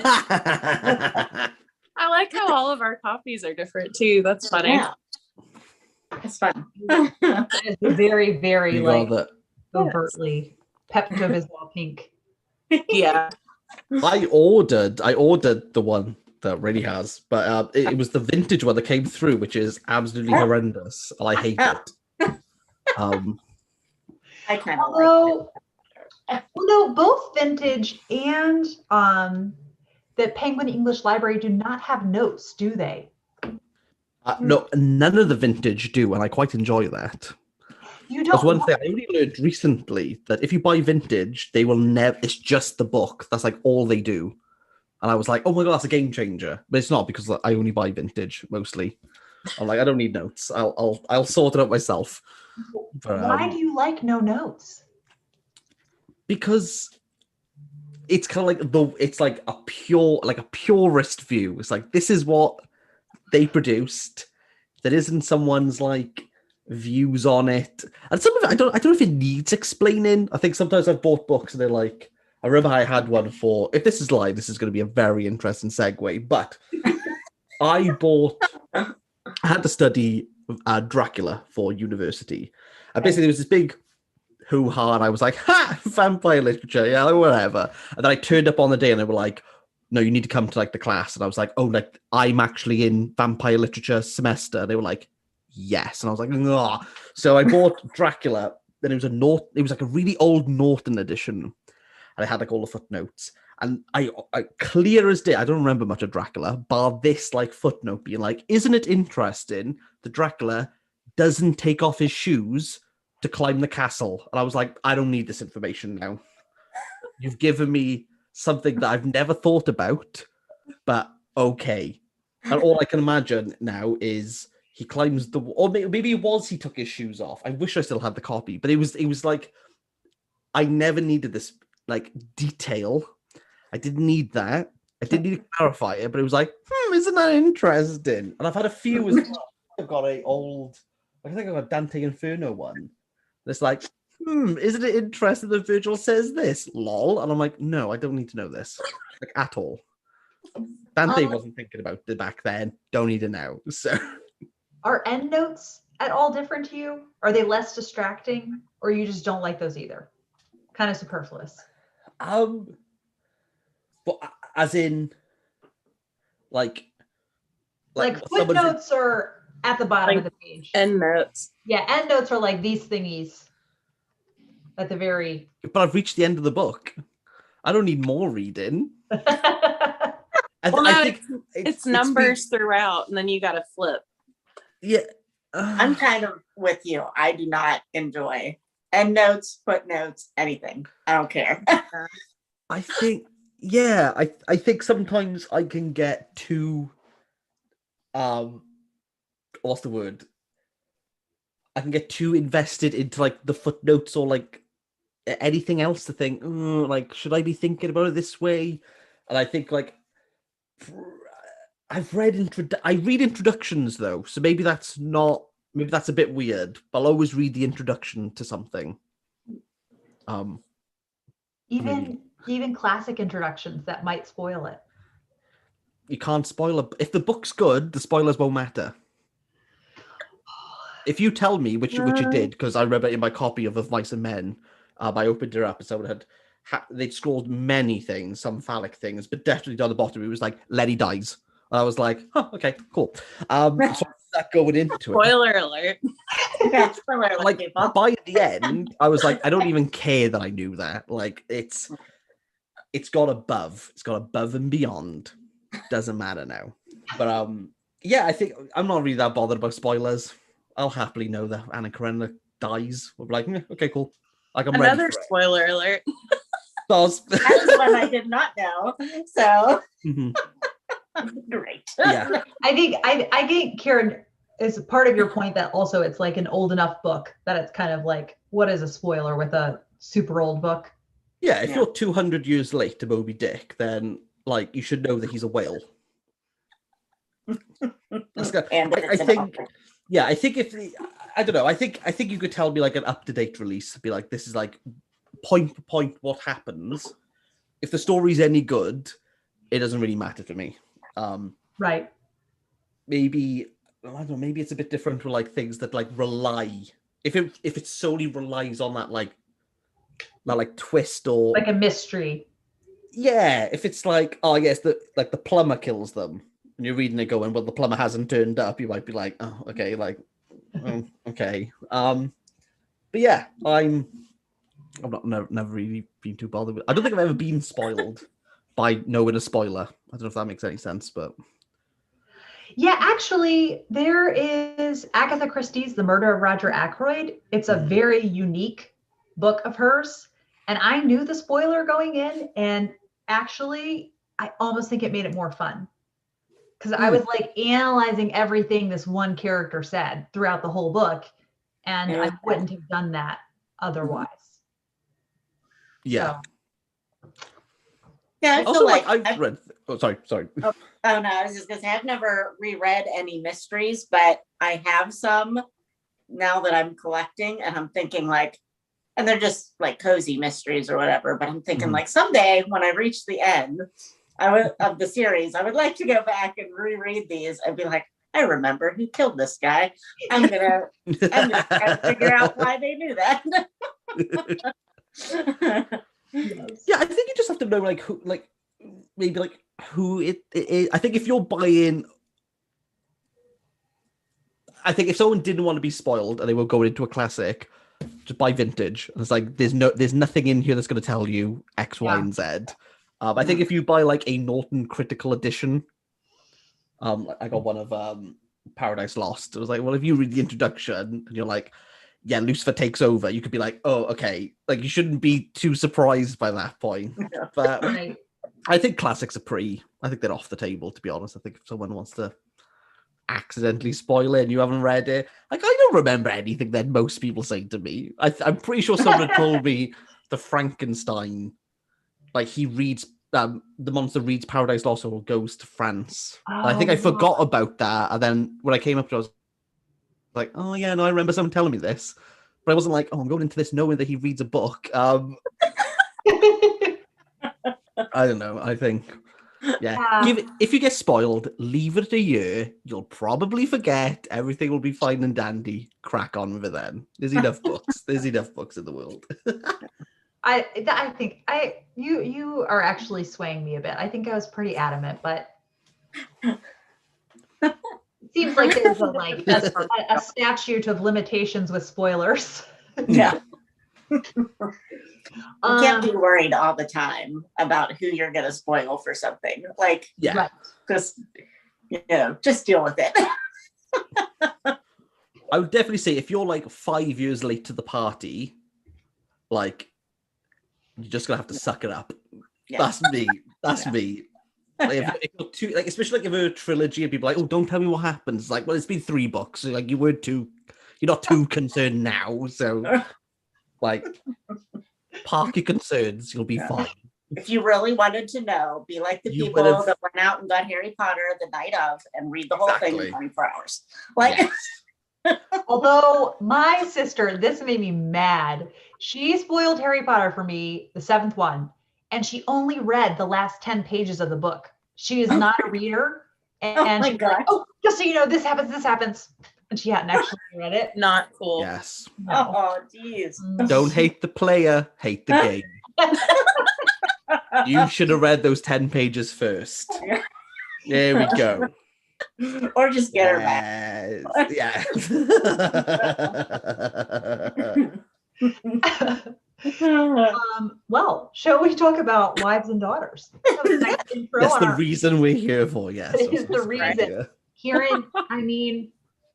I like how all of our copies are different too. That's funny. Yeah. It's fun. It's very, very You like got that. overtly Pepto-Bismol pink. Yeah. I ordered the one that Rayne has, but it was the vintage one that came through, which is absolutely horrendous, and I hate it. I kind of Although, well, no, both vintage and the Penguin English Library do not have notes, do they? No, none of the vintage do, and I quite enjoy that. You There's don't. one thing I only learned recently, that if you buy vintage, they will never. It's just the book. That's like all they do. And I was like, oh my god, that's a game changer. But it's not, because I only buy vintage mostly. I'm like, I don't need notes. I'll sort it out myself. But, Why do you like no notes? Because it's kind of like it's like a purist view. It's like, this is what they produced. There isn't someone's like views on it. And some of it, I don't know if it needs explaining. I think sometimes I've bought books and they're like, I remember I had one for, if this is live, this is going to be a very interesting segue, but I had to study Dracula for university. And basically there was this big hoo-ha, and I was like, ha, vampire literature, yeah, whatever. And then I turned up on the day and they were like, no, you need to come to like the class. And I was like, oh, like I'm actually in vampire literature semester. And they were like, yes. And I was like, no. So I bought Dracula. Then it was like a really old Norton edition. And I had like all the footnotes. And I clear as day, I don't remember much of Dracula, bar this like footnote being like, isn't it interesting that Dracula doesn't take off his shoes to climb the castle? And I was like, I don't need this information now. You've given me something that I've never thought about, but okay. And all I can imagine now is he climbs the wall. Or maybe it was he took his shoes off. I wish I still had the copy, but it was like, I never needed this like detail. I didn't need that. I didn't need to clarify it, but it was like, isn't that interesting? And I've had a few as well. I've got I think I've got Dante Inferno one. And it's like, isn't it interesting that Virgil says this? Lol. And I'm like, no, I don't need to know this. Like, at all. Dante wasn't thinking about it back then. Don't need it now. So, are endnotes at all different to you? Are they less distracting, or you just don't like those either? Kind of superfluous. But as in, like footnotes are at the bottom of the page. Endnotes. Yeah, endnotes are like these thingies at the very. But I've reached the end of the book. I don't need more reading. I think it's numbers throughout, and then you got to flip. Yeah, I'm kind of with you. I do not enjoy endnotes, footnotes, anything. I don't care. I think. Yeah, I think sometimes I can get too, what's the word? I can get too invested into like the footnotes or like anything else to think, like, should I be thinking about it this way? And I think like, I read introductions though, so maybe that's a bit weird, but I'll always read the introduction to something. Even classic introductions that might spoil it. You can't spoil it. If the book's good, the spoilers won't matter. If you tell me, which you did, because I remember in my copy of Mice and Men, I opened it up and someone they'd scrawled many things, some phallic things, but definitely down the bottom it was like, Lenny dies. And I was like, okay, cool. So that going into it. Spoiler alert. Like by the end, I was like, I don't even care that I knew that. Like it's gone above and beyond. Doesn't matter now. But yeah, I think I'm not really that bothered about spoilers. I'll happily know that Anna Karenina dies. We'll be like, okay, cool. Like I'm Another ready for spoiler alert. That's one I did not know. So great. Yeah. I think Karen is part of your point that also it's like an old enough book that it's kind of like, what is a spoiler with a super old book? Yeah, if you're 200 years late to Moby Dick, then like you should know that he's a whale. I think you could tell me like an up-to-date release, be like, this is like point for point what happens. If the story's any good, it doesn't really matter to me. Right. Maybe I don't know. Maybe it's a bit different with like things that like rely. If it solely relies on that like twist or Like a mystery. yeah, if it's like oh yes, the plumber kills them, and you're reading it going well the plumber hasn't turned up, you might be like oh okay like oh, okay but yeah I'm not never really been too bothered with. I don't think I've ever been spoiled by knowing a spoiler. I don't know if that makes any sense, but. Yeah, actually, there is Agatha Christie's The Murder of Roger Ackroyd. It's a very unique book of hers. And I knew the spoiler going in. And actually, I almost think it made it more fun. Because I was like analyzing everything this one character said throughout the whole book. And I wouldn't have done that otherwise. Yeah. So. Yeah, I feel Also, like I've read. Oh, sorry. Oh no, I was just gonna say I've never reread any mysteries, but I have some now that I'm collecting, and I'm thinking like, and they're just like cozy mysteries or whatever. But I'm thinking like someday when I reach the end of the series, I would like to go back and reread these and be like, I remember who killed this guy. I'm gonna try to figure out why they knew that. Yeah, I think you just have to know like who, like maybe like who it is. I think if you're buying, I think if someone didn't want to be spoiled and they were going into a classic, just buy vintage. And it's like there's nothing in here that's going to tell you X, Y, and Z. I think if you buy like a Norton Critical Edition, I got one of Paradise Lost. It was like, well, if you read the introduction and you're like, yeah, Lucifer takes over, you could be like, oh, okay. Like, you shouldn't be too surprised by that point. But I think classics are I think they're off the table, to be honest. I think if someone wants to accidentally spoil it and you haven't read it, like, I don't remember anything that most people say to me. I'm pretty sure someone had told me the Frankenstein, like, he reads, the monster reads Paradise Lost or goes to France. I think I forgot about that. And then when I came up to it, I was like, oh yeah, no, I remember someone telling me this, but I wasn't like, oh, I'm going into this knowing that he reads a book. I don't know. I think, yeah. If you get spoiled, leave it a year. You'll probably forget. Everything will be fine and dandy. Crack on with it then. There's enough books. There's enough books in the world. I think you are actually swaying me a bit. I think I was pretty adamant, but. Seems like there's a statute of limitations with spoilers. Yeah. You can't be worried all the time about who you're going to spoil for something. Like, just deal with it. I would definitely say if you're like 5 years late to the party, like, you're just going to have to suck it up. Yeah. That's me. That's me. Like if you're too, like, especially like if a trilogy and people are like, oh, don't tell me what happens. Like, well, it's been 3 books. So, like, you're not too concerned now. So, like, park your concerns. You'll be fine. If you really wanted to know, be like the people that went out and got Harry Potter the night of and read the whole thing in 24 hours. Like, yes. Although my sister, this made me mad. She spoiled Harry Potter for me, the 7th one. And she only read the last 10 pages of the book. She is not a reader. And she's like, oh, just so you know, this happens. And she hadn't actually read it. Not cool. Yes. No. Oh, geez. Don't hate the player, hate the game. You should have read those 10 pages first. There we go. Or just get her back. Yeah. Well, shall we talk about wives and daughters? That's the reason we're here for, yes. It is the reason. Kieran, I mean,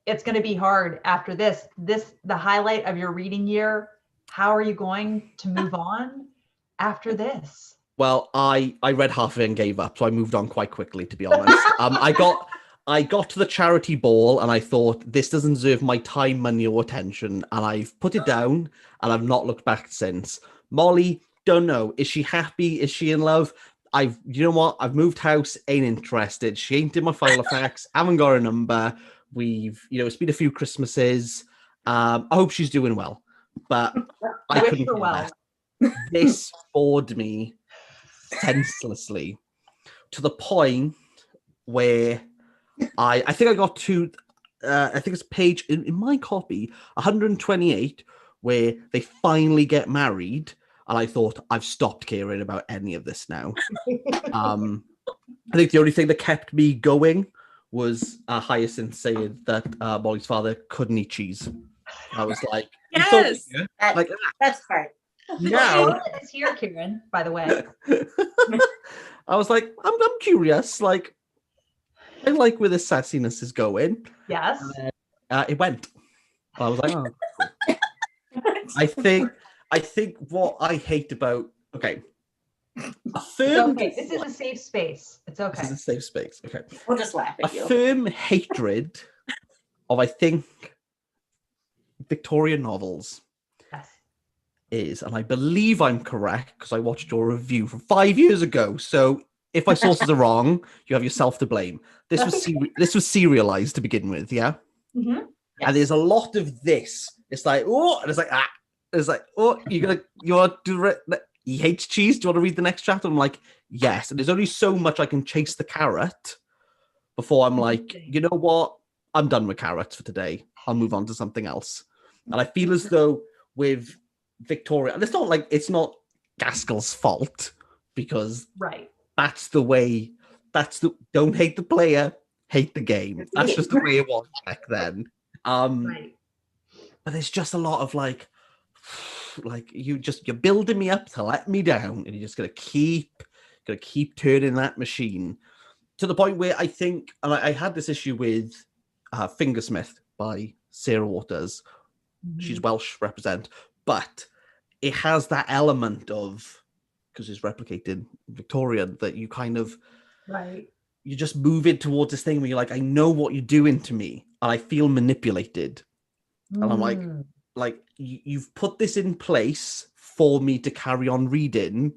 it's going to be hard after this. The highlight of your reading year. How are you going to move on after this? Well, I read half of it and gave up, so I moved on quite quickly, to be honest. I got to the charity ball and I thought, this doesn't deserve my time, money, or attention. And I've put it down and I've not looked back since. Molly, don't know. Is she happy? Is she in love? You know what? I've moved house, ain't interested. She ain't in my file of facts, haven't got her number. It's been a few Christmases. I hope she's doing well, but I couldn't care less. This bored me senselessly. to the point where I think I got to, I think it's page in my copy, 128, where they finally get married. And I thought, I've stopped caring about any of this now. I think the only thing that kept me going was Hyacinth saying that Molly's father couldn't eat cheese. I was like, Yes. That's right. now It's here, Kieran, by the way. I was like, I'm curious. Like, I like where this sassiness is going. Yes. It went. I was like, oh. I think what I hate about a firm. Okay. This is a safe space. It's okay. This is a safe space. Okay. We'll just laugh A at you. firm hatred of, I think, Victorian novels Yes. is, and I believe I'm correct because I watched your review from 5 years ago. So if my sources are wrong, you have yourself to blame. This was serialized to begin with, yeah. Mm-hmm. And there's a lot of this. It's like, oh, and it's like, ah, it's like, oh, you want to he hates cheese. Do you want to read the next chapter? I'm like, yes. And there's only so much I can chase the carrot before I'm like, you know what? I'm done with carrots for today. I'll move on to something else. And I feel as though with Victoria, and it's not Gaskell's fault because Right. that's the way. Don't hate the player, hate the game. That's just the way it was back then. Right. But there's just a lot of like you're building me up to let me down, and you're just gonna keep turning that machine to the point where I think, and I had this issue with Fingersmith by Sarah Waters. Mm-hmm. She's Welsh represent, but it has that element of, because it's replicated Victorian, that you kind of Right. you just move it towards this thing where you're like, I know what you're doing to me, and I feel manipulated. And I'm like, you've put this in place for me to carry on reading,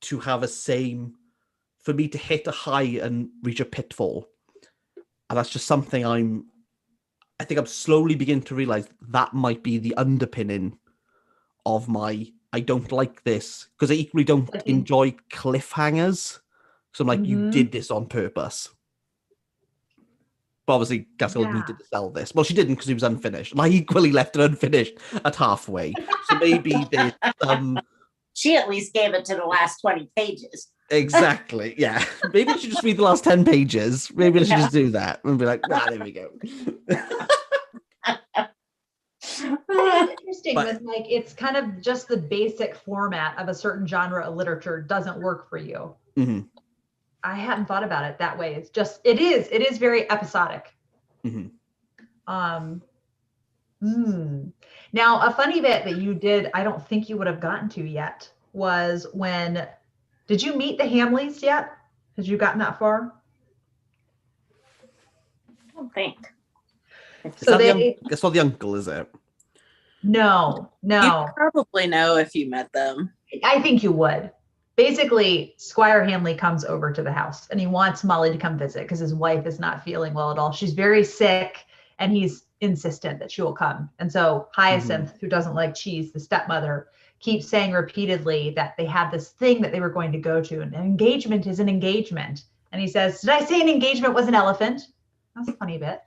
to have for me to hit a high and reach a pitfall. And that's just something I think I'm slowly beginning to realize that might be the underpinning of I don't like this, because I equally don't enjoy cliffhangers. So I'm like, you did this on purpose. But obviously, Gaskell needed to sell this. Well, she didn't, because it was unfinished. And I equally left it unfinished at halfway. So maybe there's some... She at least gave it to the last 20 pages. Exactly, yeah. Maybe I should just read the last 10 pages. Maybe I should just do that and be like, there we go. It's interesting with it's kind of just the basic format of a certain genre of literature doesn't work for you. Mm-hmm. I hadn't thought about it that way. It is very episodic. Mm-hmm. Now, a funny bit that you did, I don't think you would have gotten to yet, was did you meet the Hamleys yet? Have you gotten that far? I don't think. So it's not the uncle, is it? No. You probably know if you met them. I think you would. Basically, Squire Hamley comes over to the house and he wants Molly to come visit because his wife is not feeling well at all. She's very sick and he's insistent that she will come. And so Hyacinth, who doesn't like cheese, the stepmother, keeps saying repeatedly that they had this thing that they were going to go to, and an engagement is an engagement. And he says, did I say an engagement was an elephant? That's a funny bit.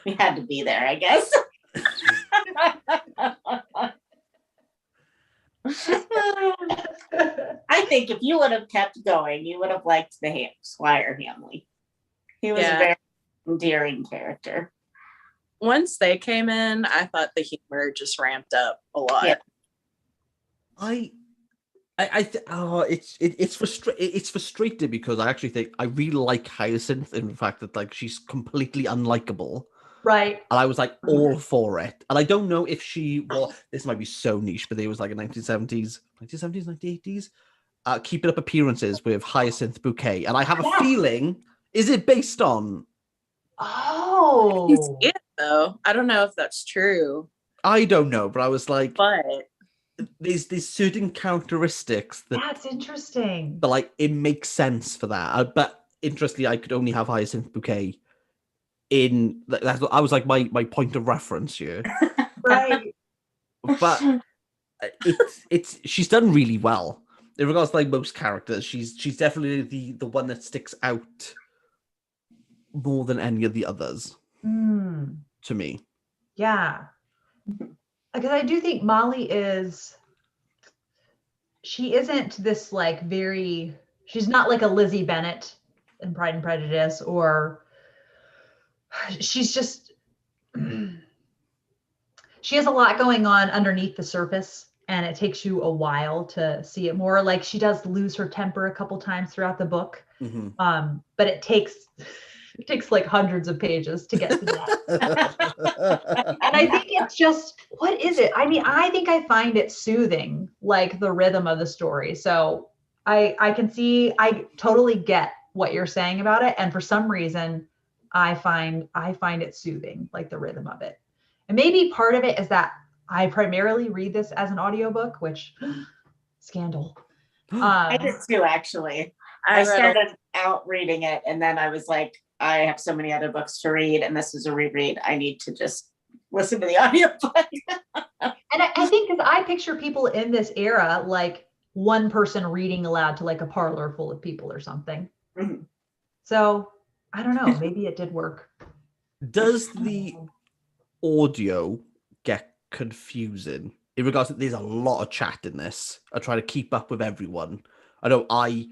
We had to be there, I guess. I think if you would have kept going, you would have liked the Squire Hamley. He was a very endearing character. Once they came in, I thought the humor just ramped up a lot. Yeah. It's frustrating because I actually think I really like Hyacinth in the fact that she's completely unlikable. Right. And I was all for it. And I don't know if this might be so niche, but there was a 1970s, 1980s, Keeping Up Appearances with Hyacinth Bouquet. And I have a feeling, is it based on? Oh. It though. I don't know if that's true. I don't know, but I was like, but there's certain characteristics that's interesting. But it makes sense for that. But interestingly, I could only have Hyacinth Bouquet in that's I was like my point of reference here. Right. But it's she's done really well. in regards to like most characters, she's definitely the one that sticks out more than any of the others to me. Yeah. Because I do think Molly she isn't this like she's not like a Lizzie Bennett in Pride and Prejudice, or she's just, she has a lot going on underneath the surface, and it takes you a while to see it more. Like she does lose her temper a couple times throughout the book. But it takes like hundreds of pages to get to that. And I think it's just, what is it? I mean, I think I find it soothing, like the rhythm of the story. So I totally get what you're saying about it. And for some reason, I find it soothing, like the rhythm of it. And maybe part of it is that I primarily read this as an audiobook, which scandal. I did too, actually. I started out reading it, and then I was like, I have so many other books to read, and this is a reread. I need to just listen to the audiobook. And I think because I picture people in this era, like one person reading aloud to like a parlor full of people or something. So I don't know, maybe it did work. Does the audio get confusing in regards to, there's a lot of chat in this? I try to keep up with everyone. I know I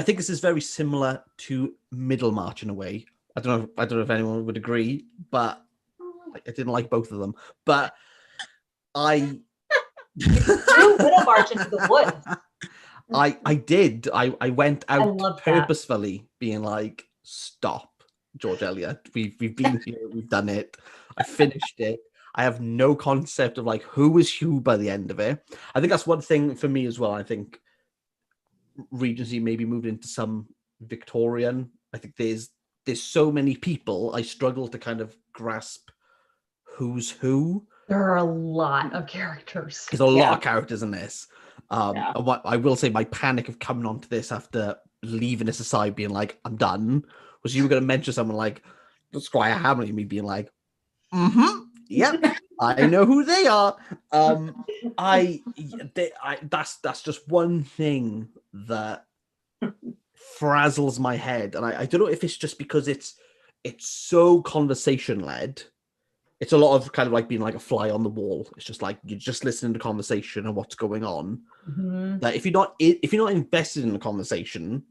think this is very similar to Middlemarch in a way. I don't know if anyone would agree, but I didn't like both of them. But I threw Middlemarch into the woods. I did. I went out purposefully that. being like, stop, George Eliot. We've been here, we've done it. I finished it. I have no concept of like who was who by the end of it. I think that's one thing for me as well. I think Regency maybe moved into some Victorian. I think there's so many people. I struggle to kind of grasp who's who. There are a lot of characters. There's a lot of characters in this. And what I will say, my panic of coming onto this after leaving this aside, being like, I'm done, was you were going to mention someone like Squire Hamley, me being like, yep, I know who they are. That's just one thing that frazzles my head, and I don't know if it's just because it's so conversation led. It's a lot of kind of like being like a fly on the wall. It's just like you're just listening to conversation and what's going on. That if you're not invested in the conversation,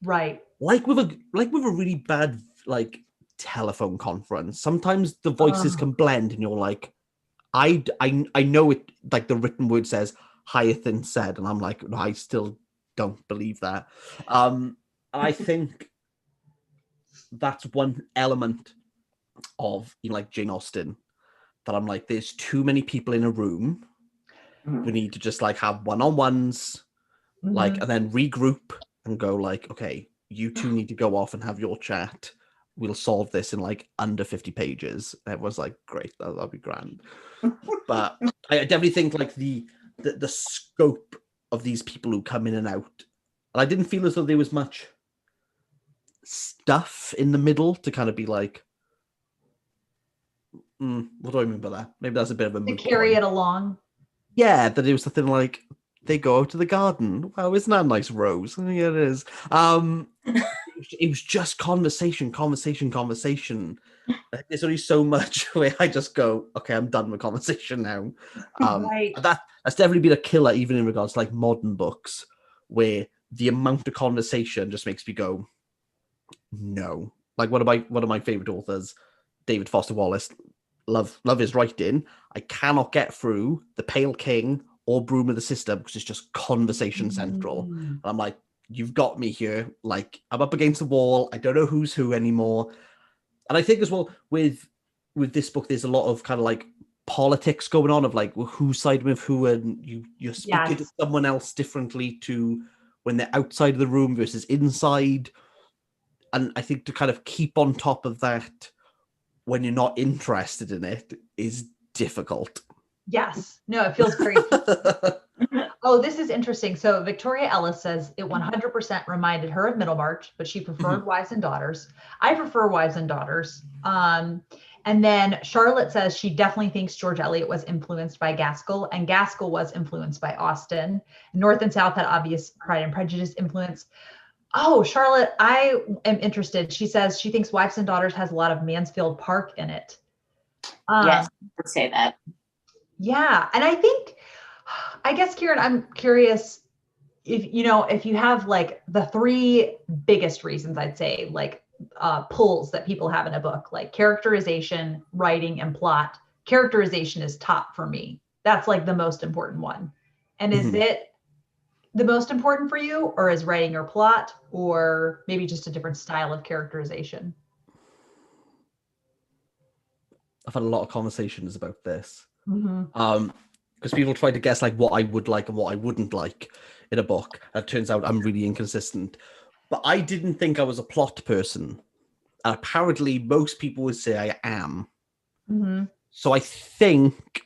right? Like with a really bad like telephone conference, sometimes the voices can blend, and you're like, I know it. Like the written word says Hyacinth said, and I'm like, no, I still don't believe that. And I think that's one element of like Jane Austen that I'm like, there's too many people in a room. We need to just like have one-on-ones, like, and then regroup and go like, okay, you two need to go off and have your chat. We'll solve this in like under 50 pages. And everyone's like, great, that'll be grand. But I definitely think like the scope of these people who come in and out, and I didn't feel as though there was much stuff in the middle to kind of be like, what do I mean by that? Maybe that's a bit of a to carry it along. Yeah, that it was something like they go out to the garden. Wow, isn't that a nice rose? Yeah, it is. It was just conversation. There's only so much where I just go, okay, I'm done with conversation now. Right. That's definitely been a killer, even in regards to like modern books, where the amount of conversation just makes me go, no. Like one of my favorite authors, David Foster Wallace. Love his writing. I cannot get through The Pale King or Broom of the Sister because it's just conversation central. And I'm like, you've got me here. Like, I'm up against the wall. I don't know who's who anymore. And I think as well with this book, there's a lot of kind of like politics going on of like, well, who's siding with who, and you're speaking to someone else differently to when they're outside of the room versus inside. And I think to kind of keep on top of that when you're not interested in it is difficult. Yes. No, it feels great. Oh, this is interesting. So Victoria Ellis says it 100% reminded her of Middlemarch, but she preferred Wives and Daughters. I prefer Wives and Daughters. And And then Charlotte says she definitely thinks George Eliot was influenced by Gaskell, and Gaskell was influenced by Austen. North and South had obvious Pride and Prejudice influence. Oh, Charlotte, I am interested. She says she thinks Wives and Daughters has a lot of Mansfield Park in it. Yes, I would say that. Yeah. And I guess, Kieran, I'm curious if you have like the three biggest reasons, I'd say, like pulls that people have in a book, like characterization, writing, and plot. Characterization is top for me. That's like the most important one. And is it the most important for you, or is writing or plot, or maybe just a different style of characterization? I've had a lot of conversations about this. Mm-hmm. Because people try to guess like what I would like and what I wouldn't like in a book. And it turns out I'm really inconsistent. But I didn't think I was a plot person. And apparently most people would say I am. Mm-hmm. So I think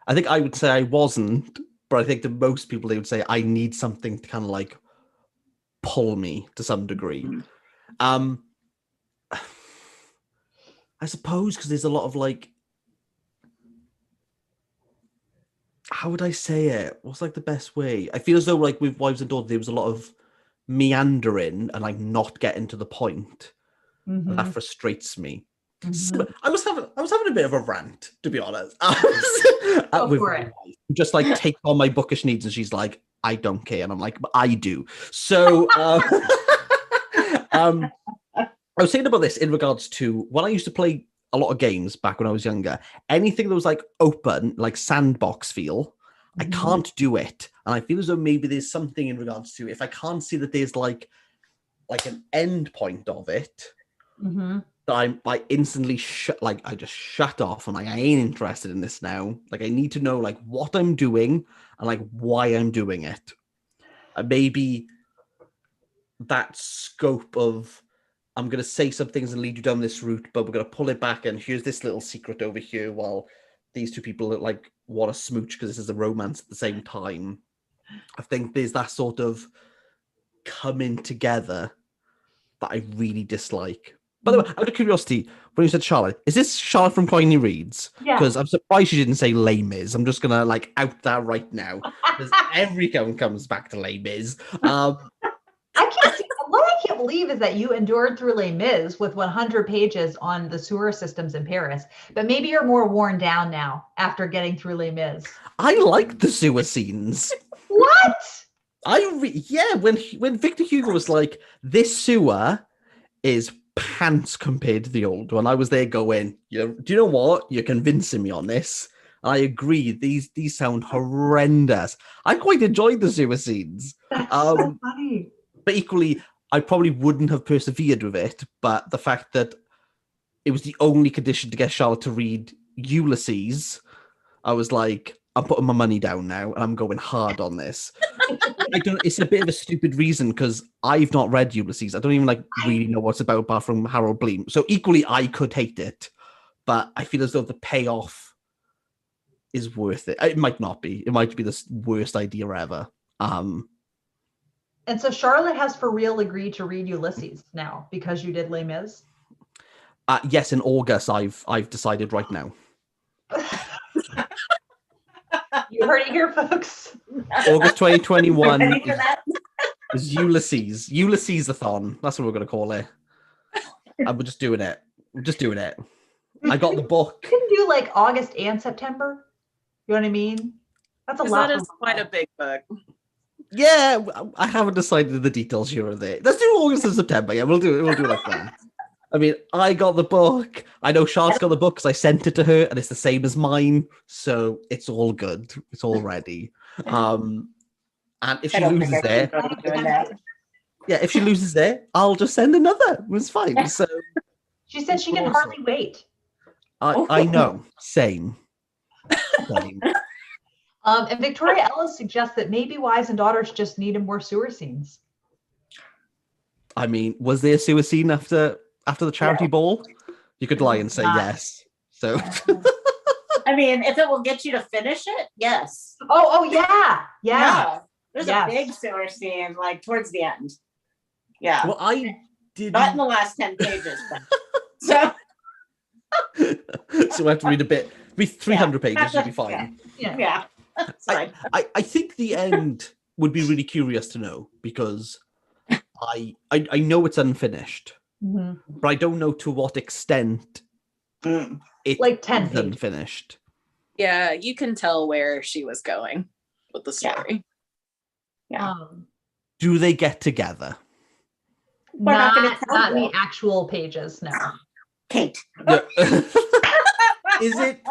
I would say I wasn't, but I think that most people, they would say I need something to kind of like pull me to some degree. I suppose because there's a lot of like, how would I say it? What's like the best way? I feel as though like with Wives and Daughters, there was a lot of meandering and like not getting to the point. Mm-hmm. And that frustrates me. Mm-hmm. I was having a bit of a rant, to be honest. Go with for my it. wife, just like take on my bookish needs, and she's like, I don't care, and I'm like, but I do. So I was saying about this in regards to when I used to play a lot of games back when I was younger. Anything that was like open, like sandbox feel, I can't do it, and I feel as though maybe there's something in regards to if I can't see that there's like an end point of it, that I instantly I just shut off. I'm like, I ain't interested in this now. Like I need to know like what I'm doing and like why I'm doing it. Maybe that scope of I'm going to say some things and lead you down this route, but we're going to pull it back. And here's this little secret over here while these two people that like want to smooch because this is a romance at the same time. I think there's that sort of coming together that I really dislike. By the way, out of curiosity, when you said Charlotte, is this Charlotte from Coiny Reads? Yeah. Because I'm surprised she didn't say Les Mis. I'm just going to like out that right now. Because everyone comes back to Les Mis. What I can't believe is that you endured through Les Mis with 100 pages on the sewer systems in Paris, but maybe you're more worn down now after getting through Les Mis. I like the sewer scenes. What? When Victor Hugo was like, this sewer is pants compared to the old one, I was there going, do you know what? You're convincing me on this. I agree. These sound horrendous. I quite enjoyed the sewer scenes. That's so funny. But equally, I probably wouldn't have persevered with it. But the fact that it was the only condition to get Charlotte to read Ulysses, I was like, I'm putting my money down now and I'm going hard on this. It's a bit of a stupid reason because I've not read Ulysses. I don't even really know what it's about apart from Harold Bloom. So equally, I could hate it, but I feel as though the payoff is worth it. It might not be. It might be the worst idea ever. And so Charlotte has for real agreed to read Ulysses now because you did Les Mis? Yes, in August, I've decided right now. You heard it here, folks. August 2021 is Ulysses. Ulysses-a-thon. That's what we're going to call it. And we're just doing it. I got the book. You can do like August and September. You know what I mean? That's a lot. That is quite a big book. Yeah, I haven't decided the details here or there. Let's do August and September. Yeah, we'll do it like that. I mean, I got the book. I know Charlotte's got the book because I sent it to her, and it's the same as mine, so it's all good. It's all ready. And if she loses there, if she loses there, I'll just send another. It was fine. So she said she can hardly wait. I know. Same. And Victoria Ellis suggests that maybe Wives and Daughters just needed more sewer scenes. I mean, was there a sewer scene after the charity ball? You could lie and say yes. So I mean, if it will get you to finish it, yes. Oh yeah. There's a big sewer scene like towards the end. Yeah. Well, I did not in the last 10 pages. But, so So we have to read 300 pages should be fine. Yeah. That's fine. I think the end would be really curious to know, because I know it's unfinished, but I don't know to what extent it's like 10 pages. unfinished. Yeah, you can tell where she was going with the story. Yeah. Do they get together? We're not gonna tell not in you. the actual pages, no. Kate. No. Is it?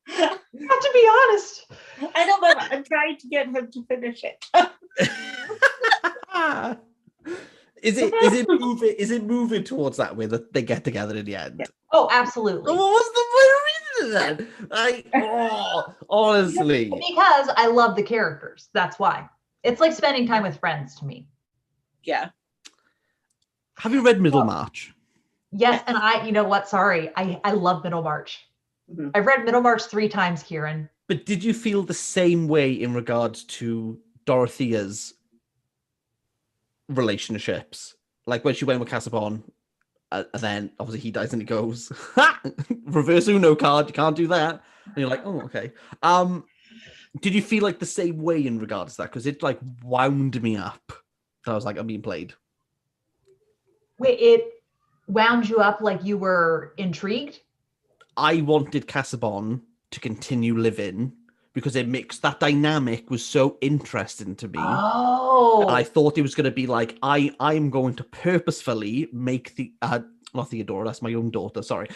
Have to be honest. I don't know. I'm trying to get him to finish it. Is it moving towards that way that they get together in the end? Oh, absolutely. What was the point of reading it then? Honestly. Because I love the characters. That's why. It's like spending time with friends to me. Yeah. Have you read Middlemarch? Yes, and you know what? Sorry, I love Middlemarch. Mhm. I've read Middlemarch 3 times, Kieran. But did you feel the same way in regards to Dorothea's relationships? Like when she went with Casaubon, and then obviously he dies and he goes, ha! Reverse Uno card, you can't do that. And you're like, oh, okay. Did you feel like the same way in regards to that? Because it like wound me up. I was like, I'm being played. Wait, it wound you up like you were intrigued? I wanted Casaubon to continue living because it makes that dynamic was so interesting to me. Oh. And I thought it was going to be like, I'm going to purposefully make the, not Theodora, that's my own daughter, sorry.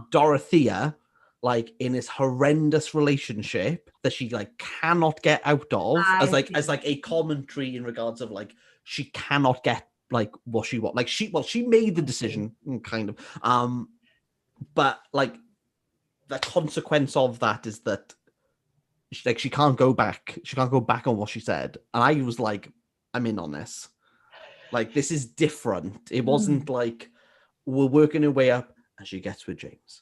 Dorothea, like in this horrendous relationship that she like cannot get out of, as like a commentary in regards of like, she cannot get like what she wants. Like she made the decision kind of, but like the consequence of that is that she can't go back. She can't go back on what she said. And I was like, I'm in on this. Like, this is different. It wasn't like we're working our way up and she gets with James.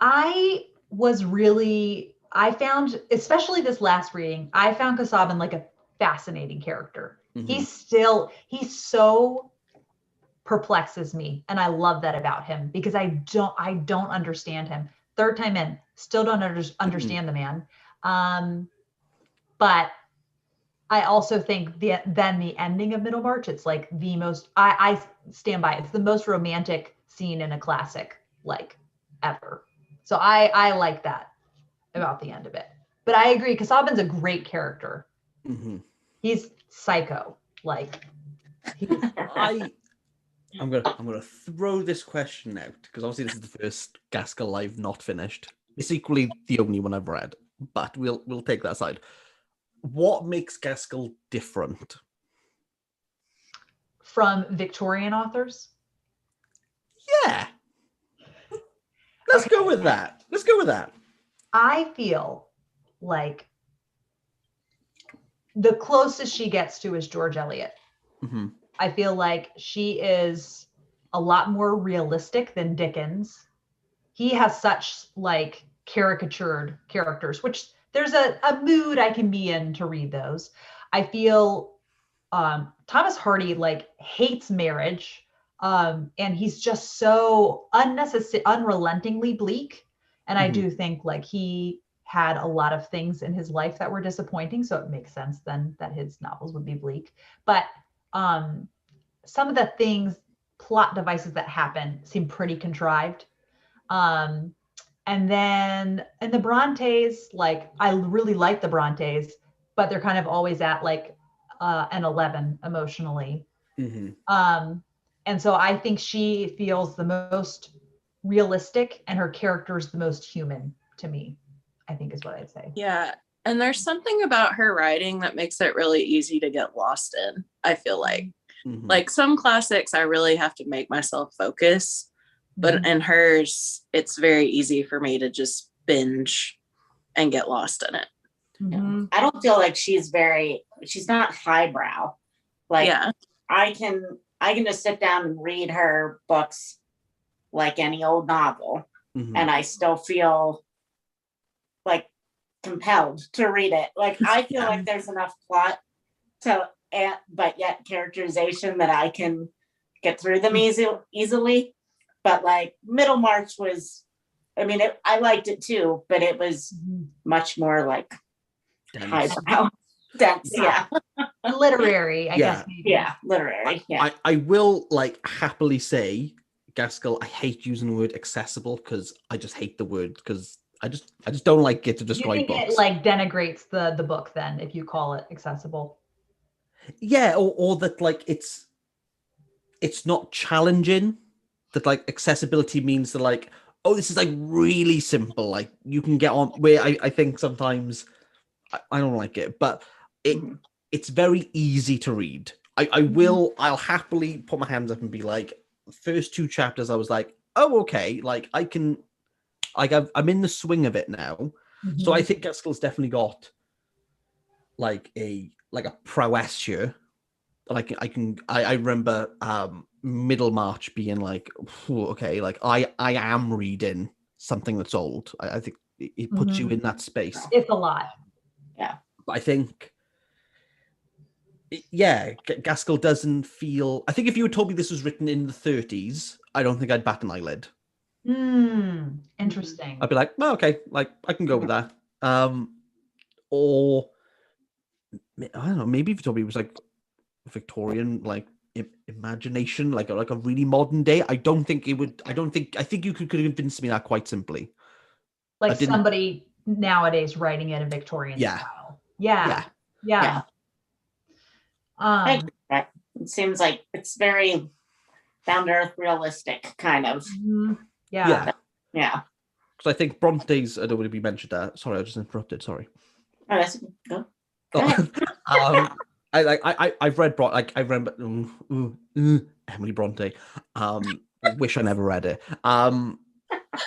I found, especially this last reading, I found Casaubon like a fascinating character. Mm-hmm. He so perplexes me. And I love that about him because I don't understand him. Third time in, still don't understand the man. But I also think then the ending of Middlemarch, it's like the most, I stand by, it's the most romantic scene in a classic, like ever. So I like that about the end of it. But I agree, Casaubon's a great character. Mm-hmm. He's psycho. Like I'm gonna throw this question out because obviously this is the first Gaskell I've not finished. It's equally the only one I've read, but we'll take that aside. What makes Gaskell different from Victorian authors? Yeah, let's go with that. I feel like the closest she gets to is George Eliot. Mm-hmm. I feel like she is a lot more realistic than Dickens. He has such like caricatured characters, which there's a mood I can be in to read those. I feel Thomas Hardy like hates marriage, and he's just so unrelentingly bleak. And I do think like he had a lot of things in his life that were disappointing, so it makes sense then that his novels would be bleak. But some of the things, plot devices that happen seem pretty contrived. And then in the Brontes, like I really like the Brontes, but they're kind of always at like an 11 emotionally. And so I think she feels the most realistic and her character's the most human to me, I think is what I'd say. Yeah. And there's something about her writing that makes it really easy to get lost in, I feel like. Like some classics, I really have to make myself focus. But in hers, it's very easy for me to just binge and get lost in it. I don't feel like she's not highbrow. Like I can just sit down and read her books like any old novel. And I still feel like compelled to read it. Like I feel like there's enough plot but yet characterization that I can get through them easily. but like Middlemarch was, I mean, I liked it too, but it was much more like highbrow, dense. Yeah. Literary, I guess. Maybe. Yeah, literary. Yeah. I will like happily say, Gaskell, I hate using the word accessible because I just hate the word because I just don't like it to describe you think books. it like denigrates the book then if you call it accessible? Yeah, or that like it's not challenging. That like accessibility means that like, oh, this is like really simple. Like you can get on. Where I think sometimes I don't like it, but it's very easy to read. I'll happily put my hands up and be like, first 2 chapters I was like, oh okay, like I'm in the swing of it now. So I think Gaskell's definitely got like a prowess here. Like I remember Middlemarch being like, okay, like I am reading something that's old. I think it puts you in that space. It's a lot. Yeah. But I think Gaskell doesn't feel. I think if you had told me this was written in the 30s, I don't think I'd bat an eyelid. Interesting. I'd be like, well, okay, like I can go with that. Or I don't know, maybe if you told me it was like Victorian, like imagination, like a really modern day, I think you could convince me that quite simply. Like somebody nowadays writing in a Victorian style. Yeah. It seems like it's very down to earth, realistic, kind of. Yeah. Because I think Bronte's. I don't want to be mentioned there. Sorry, I just interrupted. Sorry. Oh, that's go. I've read I remember Emily Bronte. Wish I never read it.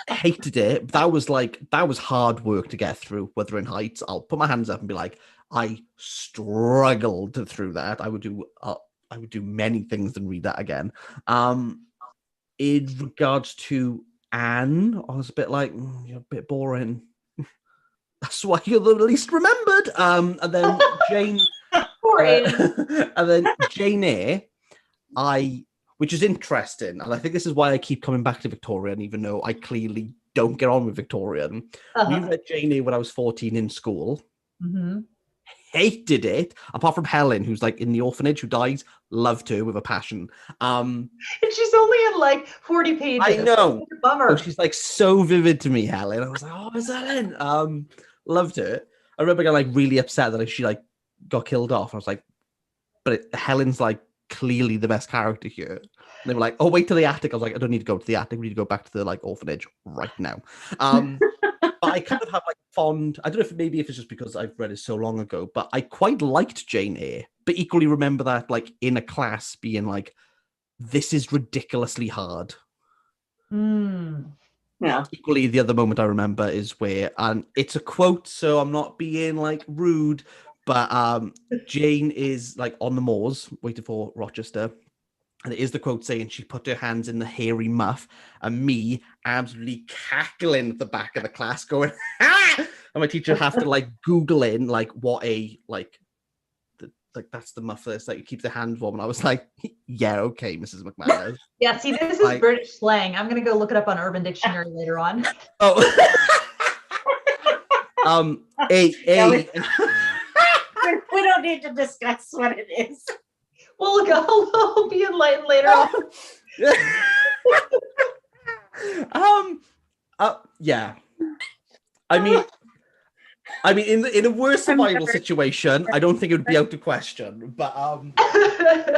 Hated it. That was hard work to get through. Wuthering Heights. I'll put my hands up and be like, I struggled through that. I would do many things than read that again. In regards to Anne, I was a bit like, you're a bit boring. That's why you're the least remembered. And then Jane, and then Jane Eyre, which is interesting, and I think this is why I keep coming back to Victorian, even though I clearly don't get on with Victorian. We read Jane Eyre when I was 14 in school. Hated it, apart from Helen, who's like in the orphanage, who dies. Loved her with a passion. And she's only in like 40 pages. I know. Bummer. Oh, she's like so vivid to me, Helen. I was like, oh, is Helen? Loved her. I remember getting like really upset that she like got killed off. I was like, but Helen's like clearly the best character here. And they were like, oh, wait till the attic. I was like, I don't need to go to the attic. We need to go back to the like orphanage right now. But I kind of have like fond. I don't know if it's just because I've read it so long ago, but I quite liked Jane Eyre. But equally remember that like in a class being like, this is ridiculously hard. Yeah. Equally, the other moment I remember is where, and it's a quote, so I'm not being like rude, but Jane is like on the moors waiting for Rochester, and it is the quote saying she put her hands in the hairy muff, and me absolutely cackling at the back of the class going, ah! And my teacher have to like Google in like what a like that's the muff that's like keeps the hands warm, and I was like, yeah, okay, Mrs. McManus. Yeah, see, this is British slang. I'm gonna go look it up on Urban Dictionary later on. Oh. We don't need to discuss what it is. We'll go. I'll be enlightened later on. Yeah. I mean, in a worse survival situation, I don't think it would be out of question. But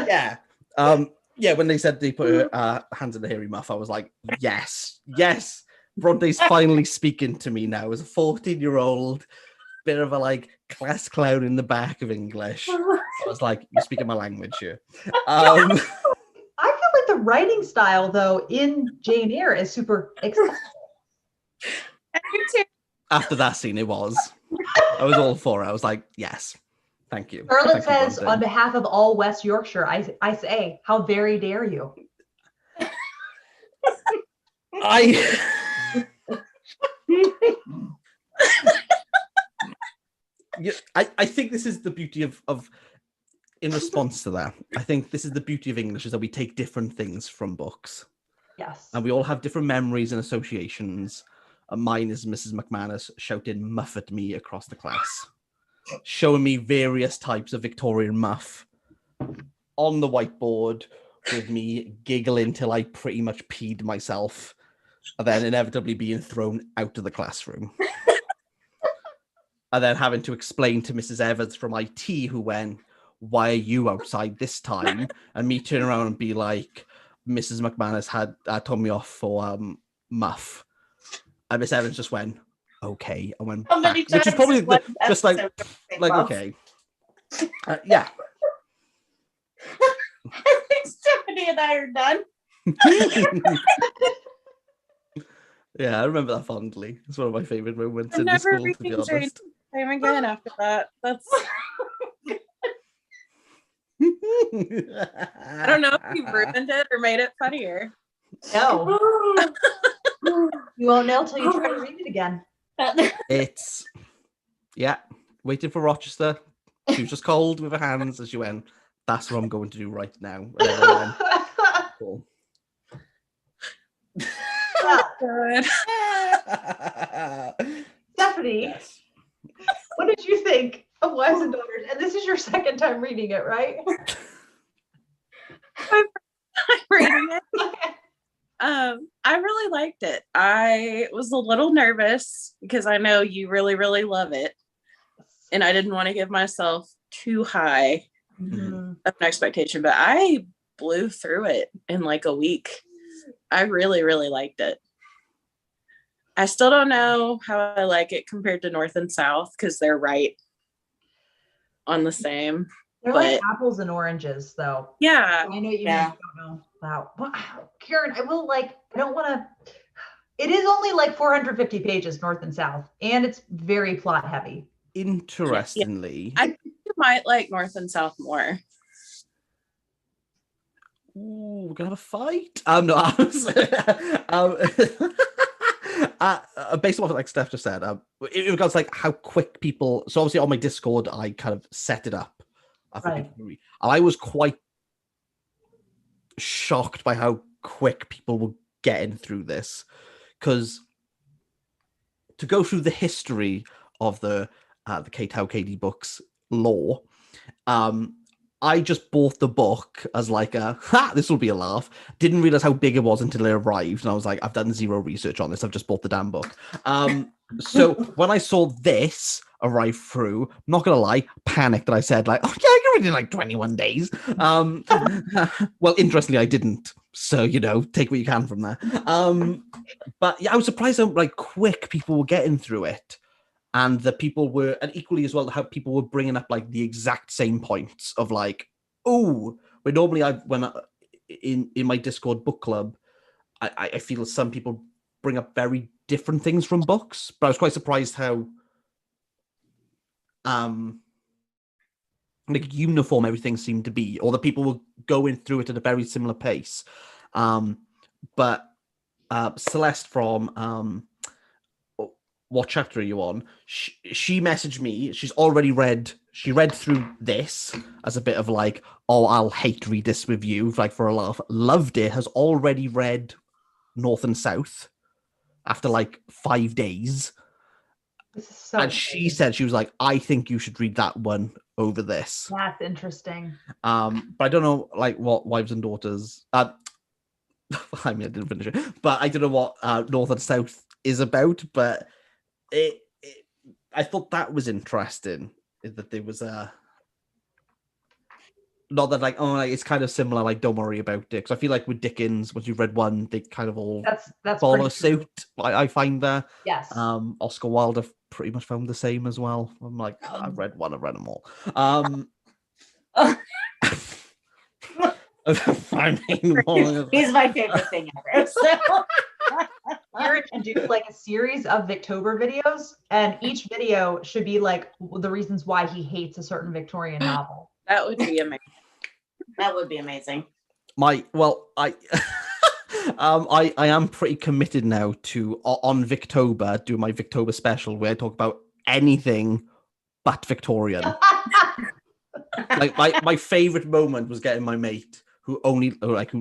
yeah, when they said they put her hands in the hairy muff, I was like, yes, Bronte's finally speaking to me now as a 14-year-old, bit of a like class clown in the back of English. I was like, you're speaking my language here. I feel like the writing style, though, in Jane Eyre is super accessible. After that scene, it was. I was all for it. I was like, yes, thank you. Charlotte says, on behalf of all West Yorkshire, I say, how very dare you? I think this is the beauty of in response to that. I think this is the beauty of English, is that we take different things from books. Yes. And we all have different memories and associations. Mine is Mrs. McManus shouting muff at me across the class, showing me various types of Victorian muff on the whiteboard, with me giggling till I pretty much peed myself, and then inevitably being thrown out of the classroom. And then having to explain to Mrs. Evans from IT, who went, "Why are you outside this time?" And me turn around and be like, "Mrs. McManus had told me off for muff." And Miss Evans just went, "Okay," and went How back, many which is times probably in one just like, episode do they love? okay. Yeah. I think Stephanie and I are done. Yeah, I remember that fondly. It's one of my favorite moments I'm in the never school, to be reading Jane honest. Same again after that. That's I don't know if you ruined it or made it funnier. No. You won't know till you try to read it again. It's, yeah, waiting for Rochester. She was just cold with her hands as she went, "That's what I'm going to do right now." And then I went, cool. Good. Stephanie, Yes. what did you think of Wives and Daughters? And this is your second time reading it, right? I'm reading it. I really liked it. I was a little nervous because I know you really, really love it. And I didn't want to give myself too high of an expectation, but I blew through it in like a week. I really, really liked it. I still don't know how I like it compared to North and South because they're right on the same. They're like apples and oranges, though. Yeah. I know you don't know about. Well, Karen, I don't want to. It is only like 450 pages, North and South, and it's very plot heavy. Interestingly, I think you might like North and South more. Ooh, we're gonna have a fight. No, based on what like Steph just said, in regards to, like, how quick people. So obviously on my Discord, I kind of set it up. And I was quite shocked by how quick people were getting through this, because to go through the history of the Kate Howe Katie books lore, I just bought the book as like this will be a laugh. Didn't realize how big it was until it arrived, and I was like, I've done zero research on this. I've just bought the damn book. So when I saw this arrive through, I'm not gonna lie, panicked, that I said like, "Oh yeah, I can read it in like 21 days." Well, interestingly, I didn't. So, take what you can from there. But yeah, I was surprised how like quick people were getting through it. And the people were, and equally as well, how people were bringing up like the exact same points of like, oh, where normally in my Discord book club, I feel some people bring up very different things from books, but I was quite surprised how like uniform everything seemed to be, or the people were going through it at a very similar pace. But Celeste from What Chapter Are You On? She messaged me. She read through this as a bit of like, oh, I'll hate read this with you, like for a laugh. Loved it. Has already read North and South after like 5 days. This is so and she said, she was like, I think you should read that one over this. That's interesting. But I don't know like what Wives and Daughters. I mean, I didn't finish it, but I don't know what North and South is about, but I thought that was interesting, is that there was not that like, oh, it's kind of similar, like don't worry about it, because I feel like with Dickens, once you've read one, they kind of all that's follow suit. I find that Oscar Wilde pretty much found the same as well. I'm like, I've read one, I've read them all. I mean, he's my favorite thing ever. So. Karen should do like a series of Victober videos, and each video should be like the reasons why he hates a certain Victorian novel. That would be amazing. That would be amazing. I am pretty committed now to on Victober do my Victober special where I talk about anything but Victorian. Like my favorite moment was getting my mate who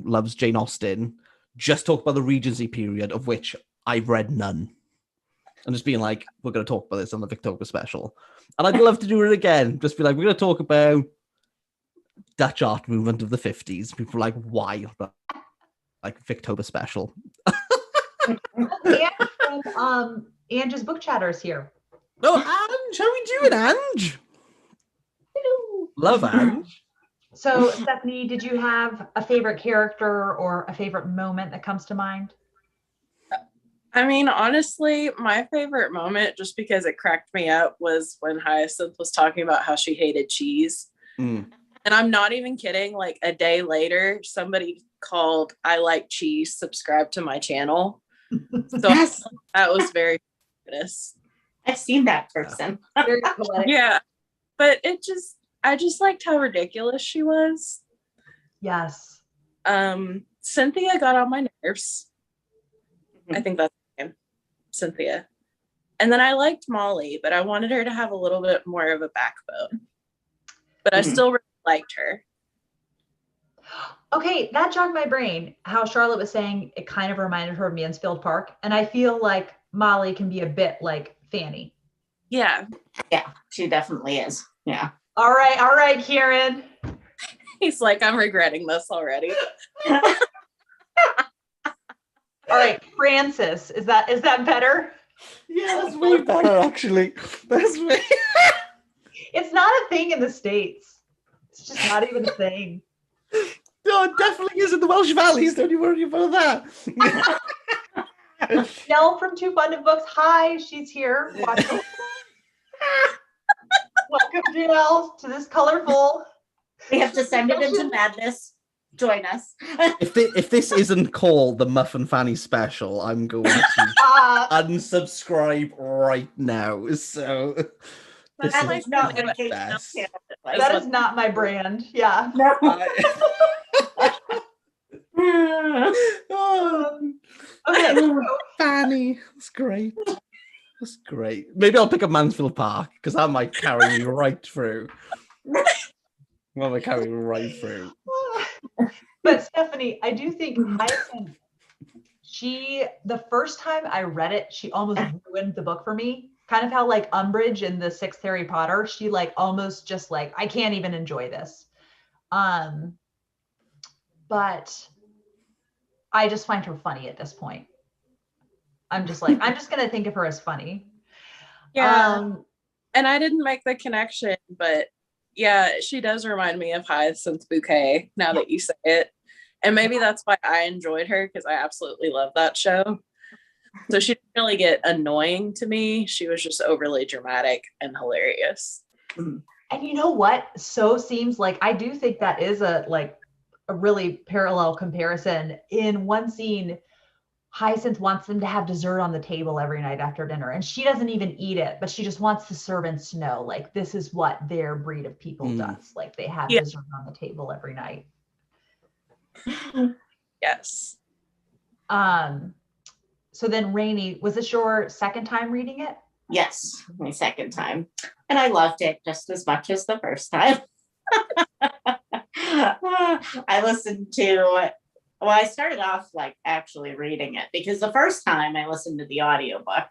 loves Jane Austen just talk about the Regency period, of which I've read none. And just being like, we're going to talk about this on the Victober special. And I'd love to do it again. Just be like, we're going to talk about Dutch art movement of the 50s. People are like, why? Like, Victober special. And from Ange's Book Chatter is here. Oh, Ange, how are we doing, Ange? Hello. Love Ange. So, Stephanie, did you have a favorite character or a favorite moment that comes to mind? I mean, honestly, my favorite moment, just because it cracked me up, was when Hyacinth was talking about how she hated cheese. Mm. And I'm not even kidding. Like a day later, somebody called I Like Cheese, subscribe to my channel. So Yes. that was very nice. I've seen that person. Very poetic. Yeah. But I just liked how ridiculous she was. Yes. Cynthia got on my nerves. I think that's her name. Cynthia. And then I liked Molly, but I wanted her to have a little bit more of a backbone. But I still really liked her. Okay, that jogged my brain. How Charlotte was saying it kind of reminded her of Mansfield Park. And I feel like Molly can be a bit like Fanny. Yeah. Yeah, she definitely is. Yeah. All right, Kieran. He's like, I'm regretting this already. All right, Francis. Is that better? Yeah, that's way better, actually. That's way. It's not a thing in the States. It's just not even a thing. No, it definitely is in the Welsh Valleys. Don't you worry about that. Nell from Two Funded Books. Hi, she's here watching. Welcome, Janelle, to this colorful. We have descended into madness. Join us. If this isn't called the Muff and Fanny special, I'm going to unsubscribe right now. So this That is is not the educational best. channel. That is not my brand. Yeah. No. Oh, Okay. Fanny, that's great. That's great. Maybe I'll pick up Mansfield Park because that might carry me right through. That might carry me right through. But Stephanie, I do think Hyacinth, the first time I read it, she almost ruined the book for me. Kind of how like Umbridge in the 6th Harry Potter, she like almost just like, I can't even enjoy this. But I just find her funny at this point. I'm just going to think of her as funny. Yeah. And I didn't make the connection, but yeah, she does remind me of Hyacinth Bouquet now that you say it. And maybe that's why I enjoyed her, because I absolutely love that show. So she didn't really get annoying to me. She was just overly dramatic and hilarious. And you know what? So seems like I do think that is a really parallel comparison. In one scene, Hyacinth wants them to have dessert on the table every night after dinner, and she doesn't even eat it, but she just wants the servants to know, like, this is what their breed of people does. Like, they have dessert on the table every night. Yes. So then Rayne, was this your second time reading it? Yes, my second time. And I loved it just as much as the first time. I listened to, I started off like actually reading it because the first time I listened to the audiobook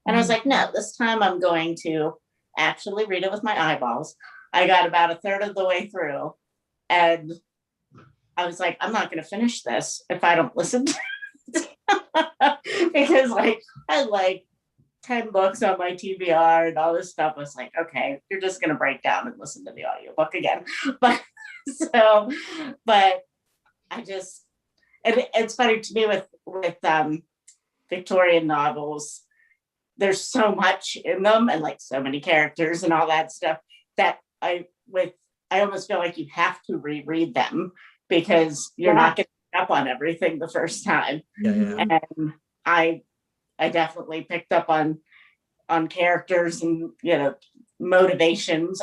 and I was like, no, this time I'm going to actually read it with my eyeballs. I got about a third of the way through and I was like, I'm not going to finish this if I don't listen to it. Because like I had like 10 books on my TBR and all this stuff. I was like, okay, you're just going to break down and listen to the audiobook again. But I just, and it's funny to me with Victorian novels, there's so much in them and like so many characters and all that stuff that I almost feel like you have to reread them because you're not going to pick up on everything the first time. Yeah. And I definitely picked up on characters and, motivations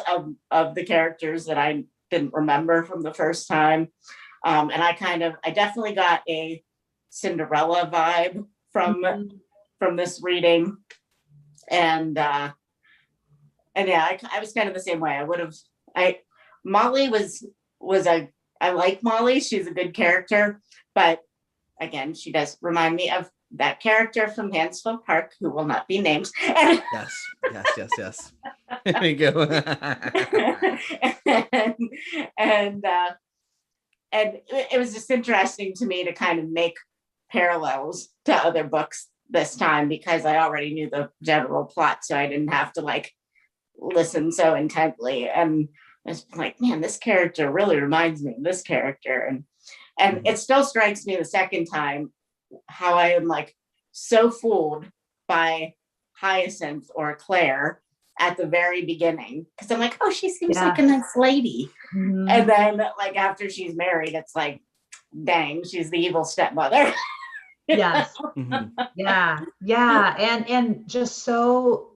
of the characters that I didn't remember from the first time. And I definitely got a Cinderella vibe from this reading. And yeah, I was kind of the same way. Molly I like Molly. She's a good character, but again, she does remind me of that character from Mansfield Park, who will not be named. Yes. There we go. and it was just interesting to me to kind of make parallels to other books this time, because I already knew the general plot, so I didn't have to like listen so intently. And it's like, man, this character really reminds me of this character. And it still strikes me the second time how I am like so fooled by Hyacinth or Claire at the very beginning, because I'm like, oh, she seems like a nice lady. And then like after she's married, it's like, dang, she's the evil stepmother. Yes. Yeah. And just so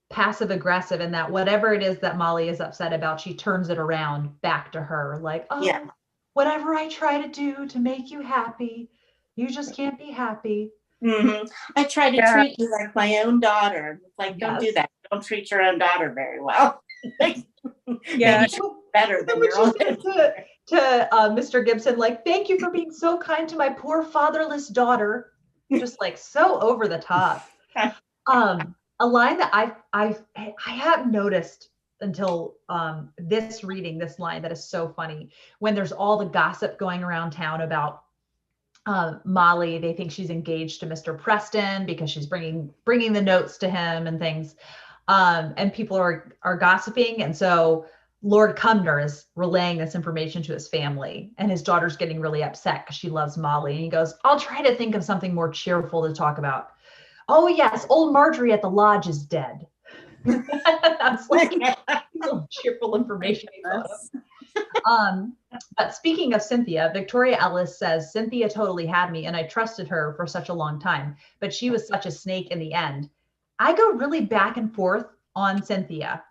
passive aggressive in that whatever it is that Molly is upset about, she turns it around back to her. Like, oh, whatever I try to do to make you happy, you just can't be happy. I try to treat you like my own daughter. Like, don't do that. Don't treat your own daughter very well. Maybe better than your own. To Mr. Gibson, like, thank you for being so kind to my poor fatherless daughter. Just like so over the top. A line that I haven't noticed until this reading, this line that is so funny, when there's all the gossip going around town about Molly. They think she's engaged to Mr. Preston because she's bringing the notes to him and things, and people are gossiping, and so Lord Cumnor is relaying this information to his family, and his daughter's getting really upset because she loves Molly, and he goes, I'll try to think of something more cheerful to talk about. Oh yes, old Marjorie at the lodge is dead. That's like cheerful information. But speaking of Cynthia, Victoria Ellis says, Cynthia totally had me and I trusted her for such a long time, but she was such a snake in the end. I go really back and forth on Cynthia.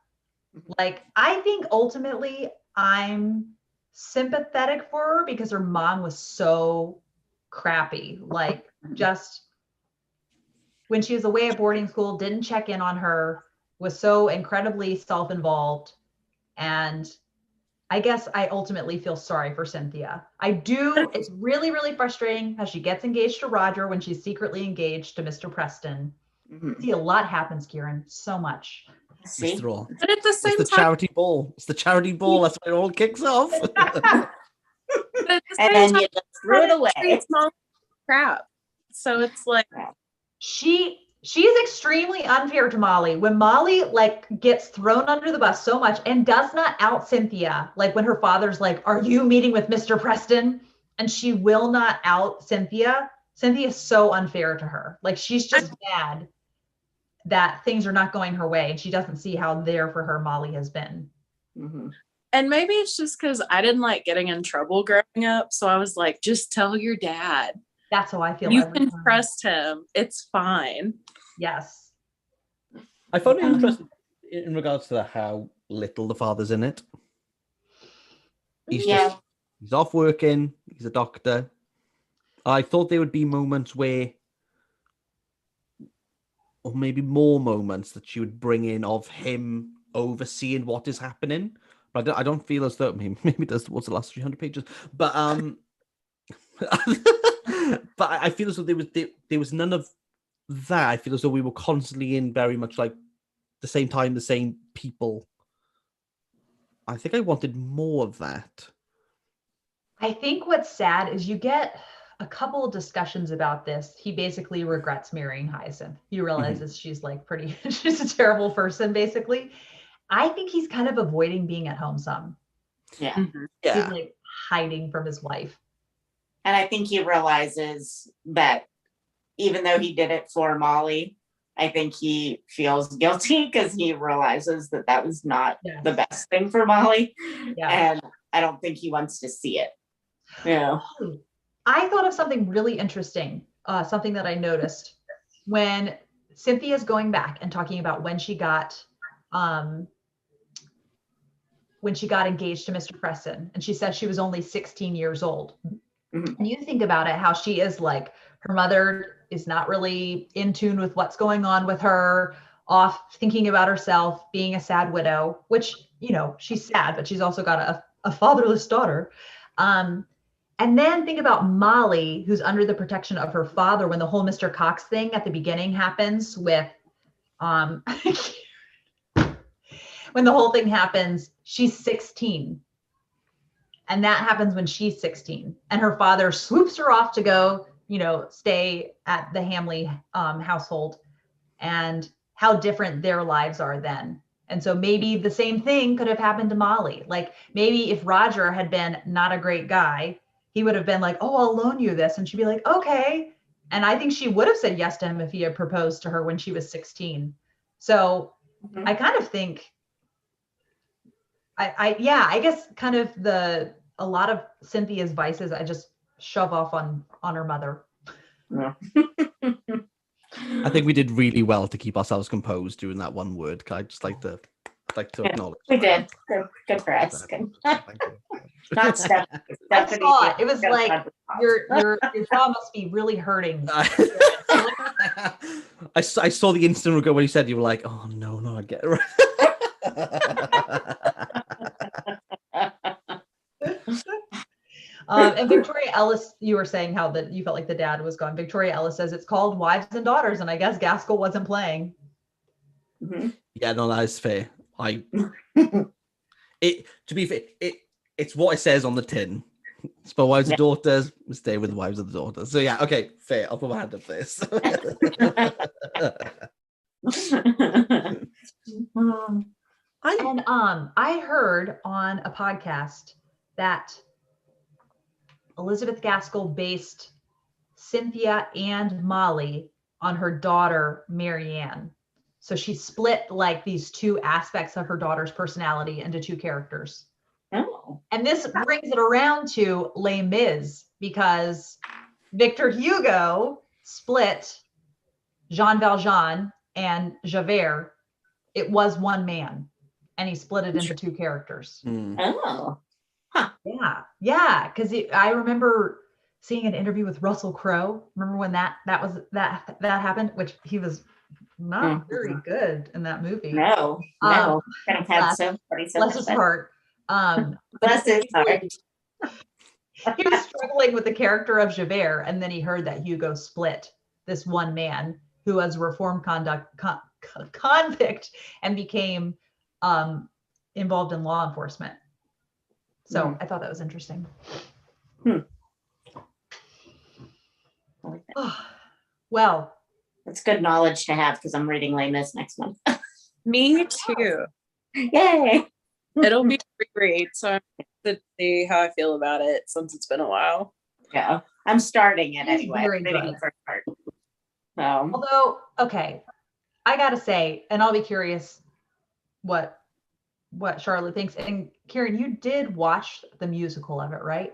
Like, I think ultimately I'm sympathetic for her because her mom was so crappy. Like, just when she was away at boarding school, didn't check in on her, was so incredibly self-involved. And I guess I ultimately feel sorry for Cynthia. I do. It's really, really frustrating how she gets engaged to Roger when she's secretly engaged to Mr. Preston. See, a lot happens, Kieran. So much. See? But at the same time, charity ball. It's the charity ball. That's where it all kicks off. And then you just threw it away. Crap. So it's like she's extremely unfair to Molly. When Molly like gets thrown under the bus so much and does not out Cynthia, like when her father's like, are you meeting with Mr. Preston? And she will not out Cynthia. Cynthia is so unfair to her. Like, she's just mad that things are not going her way, and she doesn't see how there for her Molly has been. And maybe it's just because I didn't like getting in trouble growing up. So I was like, just tell your dad. That's how I feel. You can trust him. It's fine. Yes. I found it interesting in regards to how little the father's in it. He's off working. He's a doctor. I thought there would be moments where, or maybe more moments that she would bring in of him overseeing what is happening. But I don't feel as though, maybe it does towards the last 300 pages. But but I feel as though there was none of that. I feel as though we were constantly in very much like the same time, the same people. I think I wanted more of that. I think what's sad is you get a couple of discussions about this. He basically regrets marrying Hyacinth. He realizes she's like she's a terrible person, basically. I think he's kind of avoiding being at home some. Yeah. He's like hiding from his wife. And I think he realizes that even though he did it for Molly, I think he feels guilty because he realizes that was not the best thing for Molly. And I don't think he wants to see it. Yeah. I thought of something really interesting, something that I noticed when Cynthia's going back and talking about when she got engaged to Mr. Preston, and she said she was only 16 years old. And you think about it, how she is like, her mother is not really in tune with what's going on with her, off thinking about herself, being a sad widow, which, you know, she's sad, but she's also got a fatherless daughter. And then think about Molly, who's under the protection of her father when the whole Mr. Cox thing at the beginning happens with, when the whole thing happens, she's 16. And that happens when she's 16. And her father swoops her off to go, stay at the Hamley household, and how different their lives are then. And so maybe the same thing could have happened to Molly. Like maybe if Roger had been not a great guy, he would have been like, oh, I'll loan you this. And she'd be like, okay. And I think she would have said yes to him if he had proposed to her when she was 16. So I kind of think, I guess kind of a lot of Cynthia's vices, I just shove off on her mother. Yeah. I think we did really well to keep ourselves composed during that one word. I'd like to acknowledge. We did. Good for us. Good. Not Steph. I saw it. It was like your jaw must be really hurting. I saw the instant ago when you said, you were like, oh no, I get it right. And Victoria Ellis, you were saying how that you felt like the dad was gone. Victoria Ellis says it's called Wives and Daughters, and I guess Gaskell wasn't playing. Yeah, no, that is fair. To be fair, it's what it says on the tin. It's for wives and daughters. We stay with the wives and the daughters. So yeah, okay, fair. I'll put my hand up for this. I heard on a podcast that Elizabeth Gaskell based Cynthia and Molly on her daughter, Marianne. So she split like these two aspects of her daughter's personality into two characters. Oh. And this brings it around to Les Mis, because Victor Hugo split Jean Valjean and Javert. It was one man, and he split it into two characters. Oh. Huh. Yeah. Because I remember seeing an interview with Russell Crowe. Remember when that happened? Which he was not very good in that movie. No. Kind of had bless his heart. Bless his heart. He was struggling with the character of Javert, and then he heard that Hugo split this one man who was a reformed convict and became involved in law enforcement. So I thought that was interesting. Well, it's good knowledge to have because I'm reading Les Mis next month. Me too. Yay! It'll be great. So I'm excited to see how I feel about it since it's been a while. Yeah, I'm starting it anyway. Very reading good. the first part. So, although, okay, I gotta say, and I'll be curious what Charlotte thinks. And Kieran, you did watch the musical of it, right?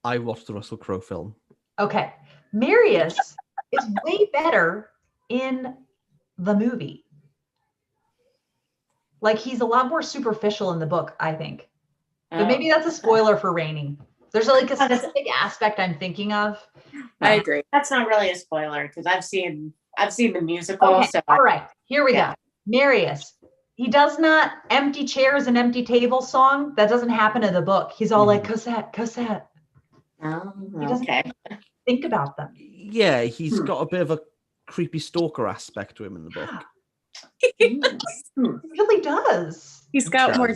I watched the Russell Crowe film. Okay. Marius is way better in the movie. Like, he's a lot more superficial in the book, I think. But maybe that's a spoiler for Rayne. There's like a specific aspect I'm thinking of. I agree. That's not really a spoiler because I've seen the musical. Okay. So all right, here we go. Marius. He does not empty chairs and empty tables song. That doesn't happen in the book. He's all like, Cosette. Oh, he doesn't think about them. Yeah, he's got a bit of a creepy stalker aspect to him in the book. He really does. He's got more.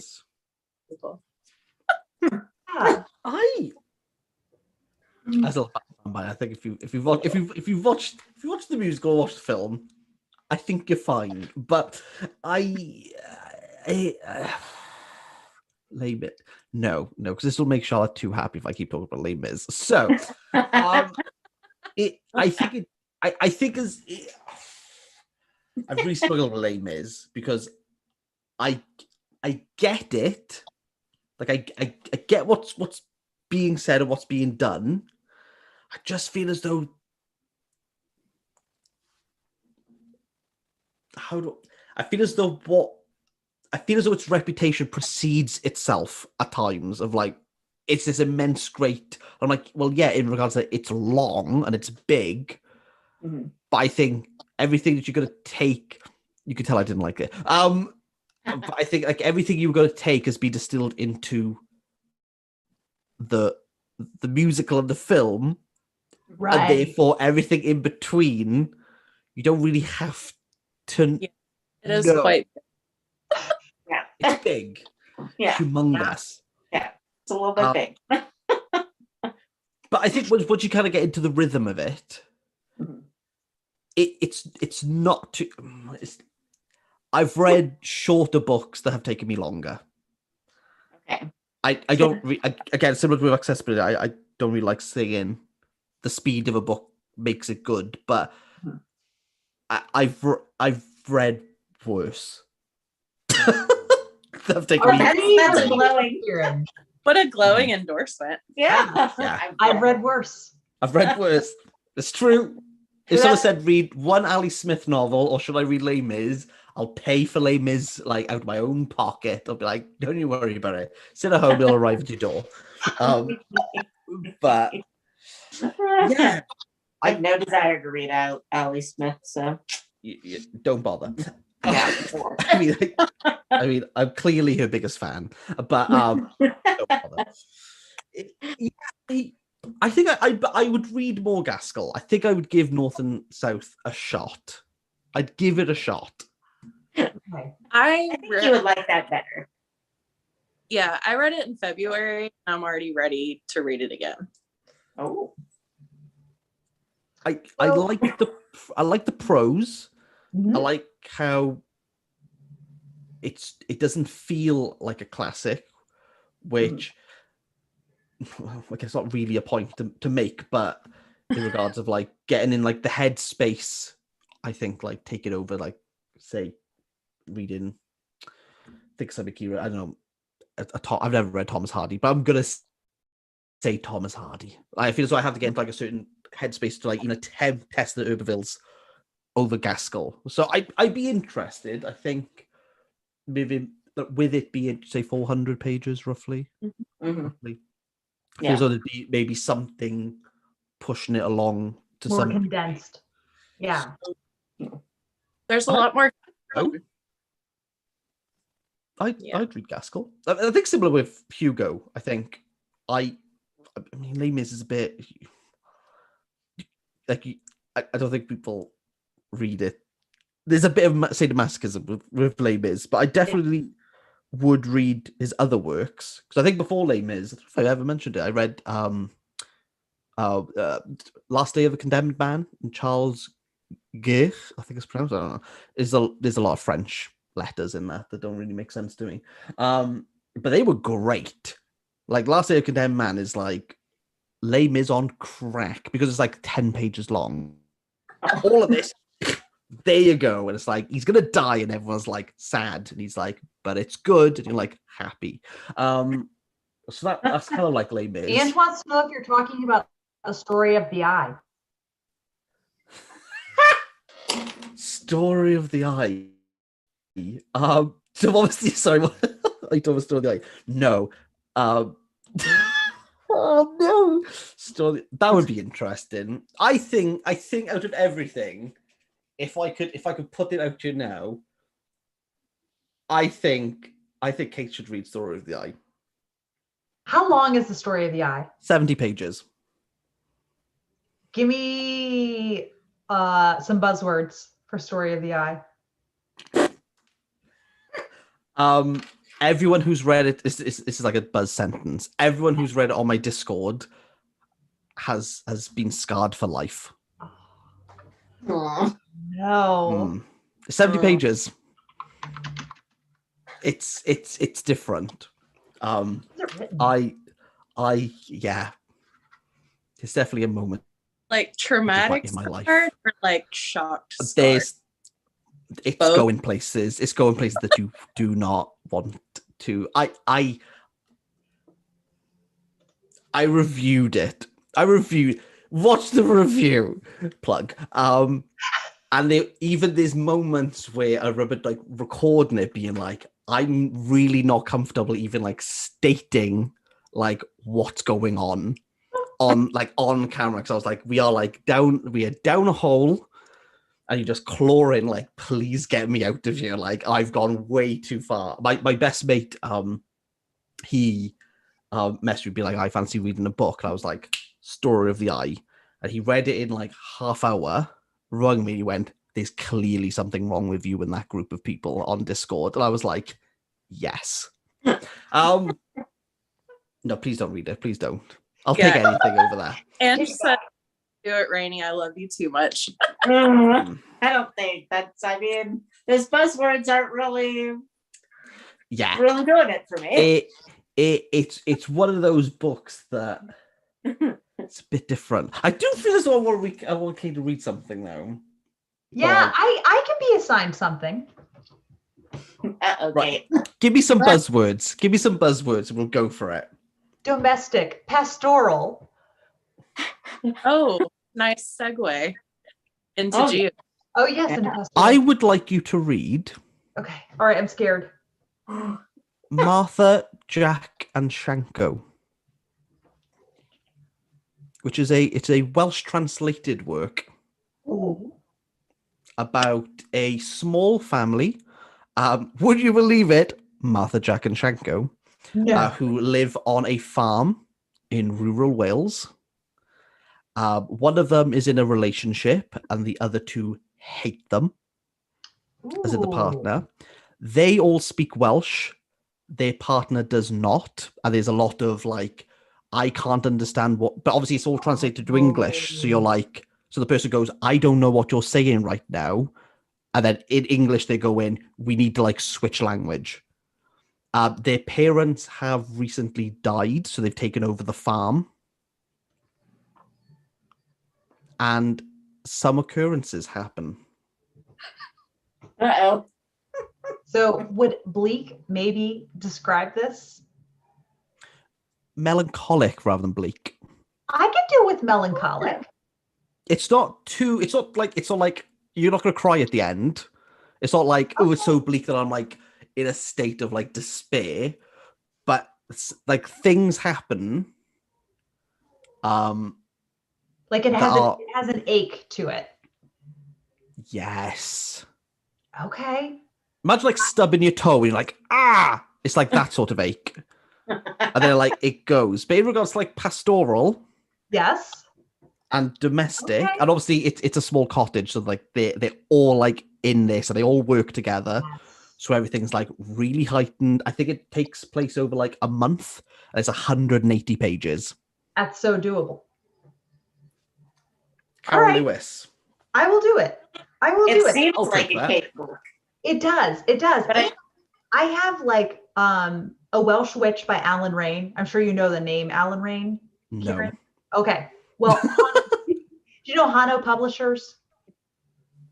Yeah. I think if you've watched the musical or watched the film, I think you're fine. But Les Mis, no, because this will make Charlotte too happy if I keep talking about Les Mis. So, I've really struggled with Les Mis because I get it. Like I get what's being said and what's being done. I just feel as though I feel as though its reputation precedes itself at times of like it's this immense great. I'm like, well, yeah, in regards to it's long and it's big, but I think everything that you're gonna take, you can tell I didn't like it. But I think like everything you were gonna take has been distilled into the the musical and the film, Right. and therefore everything in between, you don't really have to. Yeah, it is know. quite. Yeah. It's big, humongous. Yeah, it's a little bit big. But I think once you kind of get into the rhythm of it, it's not too. I've read shorter books that have taken me longer. Okay. I don't again, similar to accessibility, I don't really like saying the speed of a book makes it good, but I've read worse. That's glowing. What a glowing endorsement. Yeah. I've read worse. I've read worse. It's true. If someone said read one Ali Smith novel or should I read Les Mis, I'll pay for Les Mis like out of my own pocket. I'll be like, don't you worry about it. Sit at home, it'll arrive at your door. But yeah, I have no desire to read out Ali Smith, so you don't bother. yeah. I mean, I'm clearly her biggest fan, but don't bother. I think I would read more Gaskell. I think I would give North and South a shot. I'd give it a shot. Okay. I think you would like that better. Yeah, I read it in February. I'm already ready to read it again. Oh. I like the prose. Mhm. I like how it doesn't feel like a classic, which I guess not really a point to make, but in regards of like getting in like the headspace, I think like take it over, like say reading Thick Sabikira. I don't know. I've never read Thomas Hardy, but I'm gonna say Thomas Hardy. I feel as though I have to get into like a certain headspace to like test the Herbervilles over Gaskell. So I'd be interested. I think maybe with it being say 400 pages roughly. Roughly. Yeah. Feels like there'd be maybe something pushing it along to More some condensed. Yeah. There's a lot more. I'd read Gaskell. I think similar with Hugo. I think I mean Les Mis is a bit like I don't think people read it. There's a bit of sadomasochism with Les Mis, but I definitely would read his other works because I think before Les Mis, I don't know if I ever mentioned it, I read Last Day of a Condemned Man and Charles Gueux, I think it's pronounced. I don't know. There's a lot of French letters in that don't really make sense to me. But they were great. Like Last Day of a Condemned Man is like Les Mis on crack because it's like 10 pages long. All of this. There you go. And it's like he's gonna die, and everyone's like sad, and he's like, but it's good, and you're like happy. So that's kind of like Les Mis. And wants to know if you're talking about a story of the eye. Story of the Eye. So obviously, sorry, I told a story of the eye. No. Oh no. Story that would be interesting. I think out of everything, if I could put it out to you now, I think Kate should read Story of the Eye. How long is the story of the eye? 70 pages. Give me some buzzwords for Story of the Eye. Everyone who's read it, this is like a buzz sentence. Everyone who's read it on my Discord has been scarred for life. Aww. No. 70 pages. It's different. Yeah. It's definitely a moment. Like traumatic in my life. Or like shocked start? It's going places. It's going places that you do not want to. I reviewed it. Watch the review. Plug. And there's moments where I remember like recording it, being like, I'm really not comfortable even like stating like what's going on camera, because I was like, we are down a hole, and you're just clawing like, please get me out of here. Like I've gone way too far. My best mate, he message would be like, I fancy reading a book. And I was like, Story of the Eye. And he read it in like half hour, rung me, and he went, there's clearly something wrong with you in that group of people on Discord. And I was like, yes. No, please don't read it. Please don't. I'll take anything over that. And said, do it, Rayne. I love you too much. I don't think that's, I mean, those buzzwords aren't really doing it for me. It's one of those books that it's a bit different. I do feel as though I want Kate to read something now. Yeah, I can be assigned something. Okay. Right. Give me some buzzwords. Give me some buzzwords and we'll go for it. Domestic, pastoral. Oh, nice segue into Geo. Oh, yes. Into pastoral. I would like you to read. Okay. All right. I'm scared. Martha, Jack, and Chanko, which is a Welsh translated work. Ooh. About a small family. Would you believe it? Martha, Jack, and Chanko, who live on a farm in rural Wales. One of them is in a relationship, and the other two hate them, as in the partner. They all speak Welsh. Their partner does not, and there's a lot of like, I can't understand what. But obviously, it's all translated to English, so you're like. So the person goes, I don't know what you're saying right now. And then in English, they go in, we need to like switch language. Their parents have recently died, so they've taken over the farm. And some occurrences happen. Uh-oh. So would bleak maybe describe this? Melancholic rather than bleak. I can deal with melancholic. It's not like you're not going to cry at the end. It's not like, oh, it's so bleak that I'm like in a state of like despair, but like things happen. Like it has an ache to it. Yes. Okay. Imagine like stubbing your toe and you're like, ah, it's like that sort of ache. And then like it goes. But in regards to like pastoral. Yes. And domestic, and obviously it's a small cottage, so like they're all like in this, so they all work together. So everything's like really heightened. I think it takes place over like a month, and it's 180 pages. That's so doable. Carol Lewis. I will do it. It seems like a cake book. It does. But I have like a Welsh Witch by Alan Rayne. I'm sure you know the name Alan Rayne. No. Kieran? Okay. Well, do you know Hano Publishers?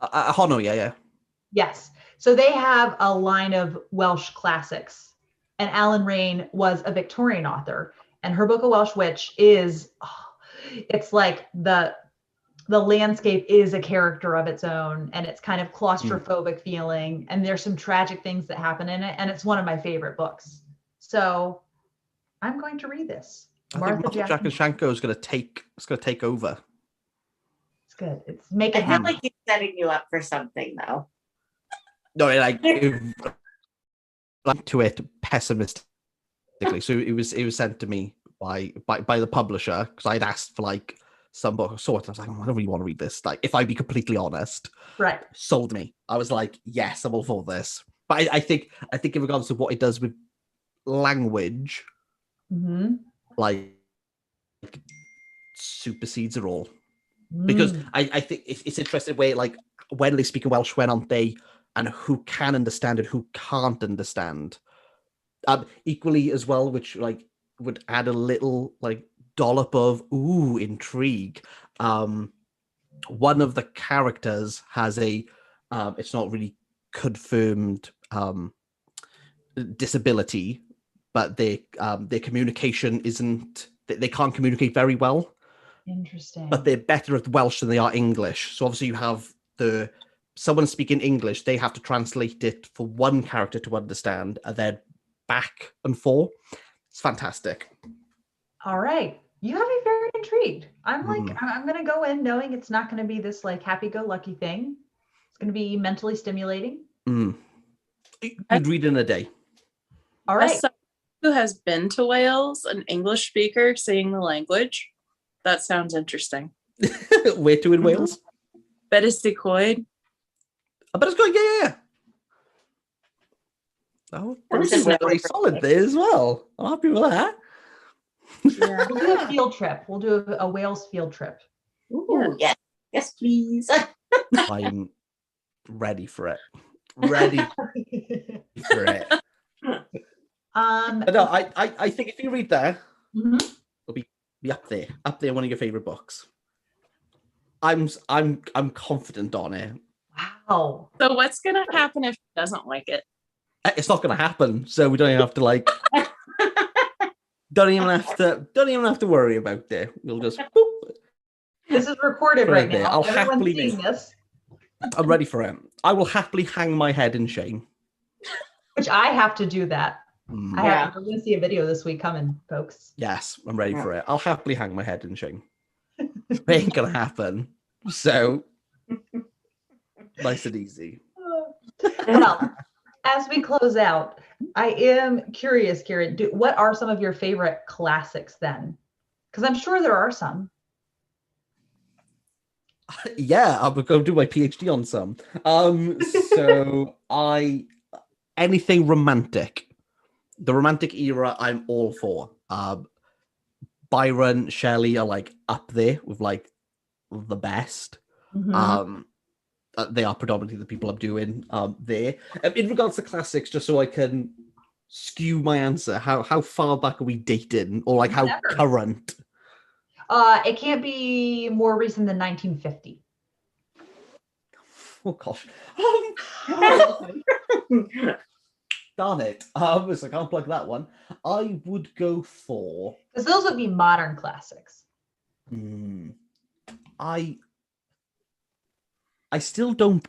Hano, yeah. Yes. So they have a line of Welsh classics, and Alan Rayne was a Victorian author, and her book, A Welsh Witch, is it's like the landscape is a character of its own, and it's kind of claustrophobic feeling, and there's some tragic things that happen in it, and it's one of my favorite books. So I'm going to read this. Martha, Jack, and Chanko is going to take over. It's good. It's make it happen. I feel like he's setting you up for something, though. No, like to it pessimistically. So it was sent to me by the publisher because I'd asked for like some book of sorts. I was like, I don't really want to read this. Like, if I'd be completely honest, right? Sold me. I was like, yes, I'm all for this. But I think in regards to what it does with language. Mm-hmm. Like supersedes it all, because I think it's interesting where like when they speak in Welsh, when aren't they, and who can understand and who can't understand. Equally as well, which like would add a little like dollop of intrigue. One of the characters has a it's not really confirmed disability, but their communication isn't. They can't communicate very well. Interesting. But they're better at Welsh than they are English. So obviously you have someone speaking English, they have to translate it for one character to understand, and then back and forth. It's fantastic. All right. You have me very intrigued. I'm like, I'm going to go in knowing it's not going to be this like happy-go-lucky thing. It's going to be mentally stimulating. You'd read in a day. All right. who has been to Wales, an English speaker seeing the language. That sounds interesting. Where to in Wales? Ackroyd. I bet it's going, yeah. Oh, this is pretty solid there as well. I'm happy with that. Yeah. We'll do a field trip. We'll do a Wales field trip. Ooh, yes. Yes, please. I'm ready for it. Ready for it. No, I think if you read there, it'll be up there, one of your favorite books. I'm confident on it. Wow. So what's gonna happen if he doesn't like it? It's not gonna happen, so we don't even have to like don't even have to worry about it. We'll just boop. This is recorded right now. I'll Everyone's happily seeing this. I'm ready for it. I will happily hang my head in shame. Which I have to do that. We're going to see a video this week coming, folks. Yes, I'm ready for it. I'll happily hang my head in shame. It ain't gonna happen. So nice and easy. Well, as we close out, I am curious, Karen, what are some of your favorite classics then? Because I'm sure there are some. Yeah, I'm going to do my PhD on some. So anything romantic, the romantic era, I'm all for. Byron, Shelley are like up there with like the best. They are predominantly the people I'm doing there. In regards to classics, just so I can skew my answer, how far back are we dating, or like how current? It can't be more recent than 1950. Oh gosh. Darn it. So I can't plug that one. I would go for, because those would be modern classics. I still don't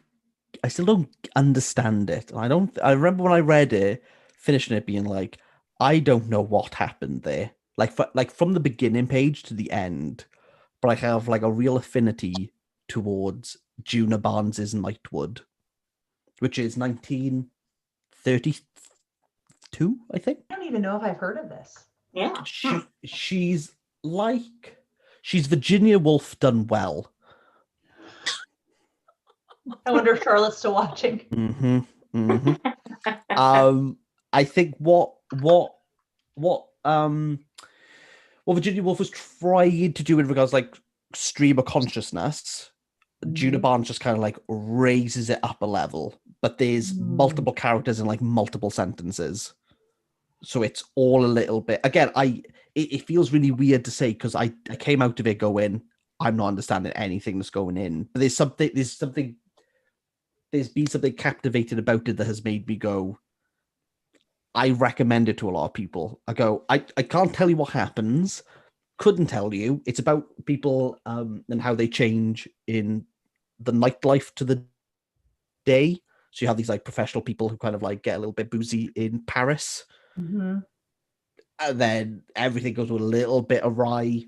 understand it. I remember when I read it, finishing it being like, I don't know what happened there. Like from the beginning page to the end, but I have like a real affinity towards Juno Barnes's Nightwood, which is 1932, I think. I don't even know if I've heard of this. Yeah. She's Virginia Woolf done well. I wonder if Charlotte's still watching. I think what Virginia Woolf was trying to do in regards like stream of consciousness, Juno Barnes just kind of like raises it up a level, but there's multiple characters in like multiple sentences, so it's all a little bit. Again, it feels really weird to say because I came out of it going, I'm not understanding anything that's going in, but there's been something captivating about it that has made me go, I recommend it to a lot of people. I go, I can't tell you what happens, couldn't tell you. It's about people and how they change in the nightlife to the day. So you have these like professional people who kind of like get a little bit boozy in Paris. And then everything goes a little bit awry.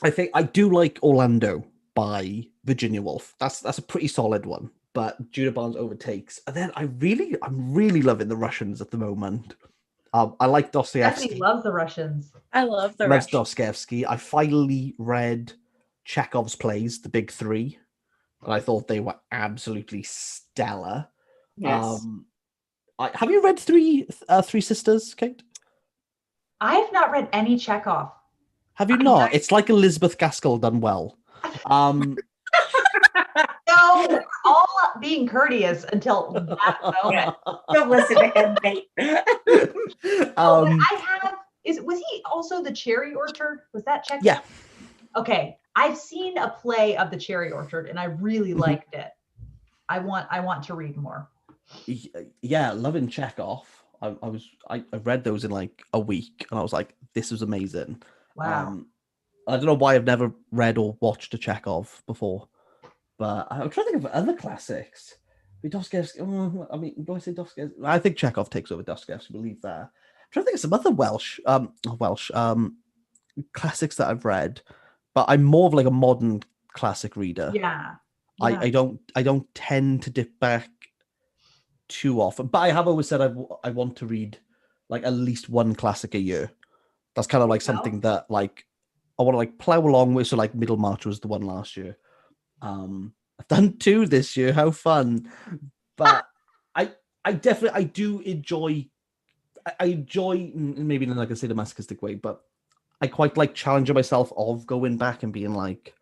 I think I do like Orlando by Virginia Woolf. That's a pretty solid one. But Juno Barnes overtakes. And then I'm really loving the Russians at the moment. I like Dostoevsky. Stephanie loves the Russians. I love the Loves Russians. Dostoevsky. I finally read Chekhov's plays, The Big Three, and I thought they were absolutely stellar. Yes. Have you read Three Sisters, Kate? I have not read any Chekhov. Have you not? It's like Elizabeth Gaskell done well. No, we're all being courteous until that moment. Don't listen to him, Nate. Was he also the Cherry Orchard? Was that Chekhov? Yeah. Okay. I've seen a play of the Cherry Orchard and I really liked it. I want to read more. Yeah, loving Chekhov. I read those in like a week and I was like, this was amazing. Wow. I don't know why I've never read or watched a Chekhov before. But I'm trying to think of other classics. Dostoevsky. Do I say Dostoevsky? I think Chekhov takes over Dostoevsky. Believe that. I'm trying to think of some other Welsh classics that I've read, but I'm more of like a modern classic reader. Yeah. I don't tend to dip back too often, but I have always said I want to read like at least one classic a year. That's kind of like something that like I want to like plow along with. So like Middlemarch was the one last year. I've done 2 this year. How fun! But I definitely do enjoy. I enjoy maybe in like a sadomasochistic way, but I quite like challenging myself of going back and being like,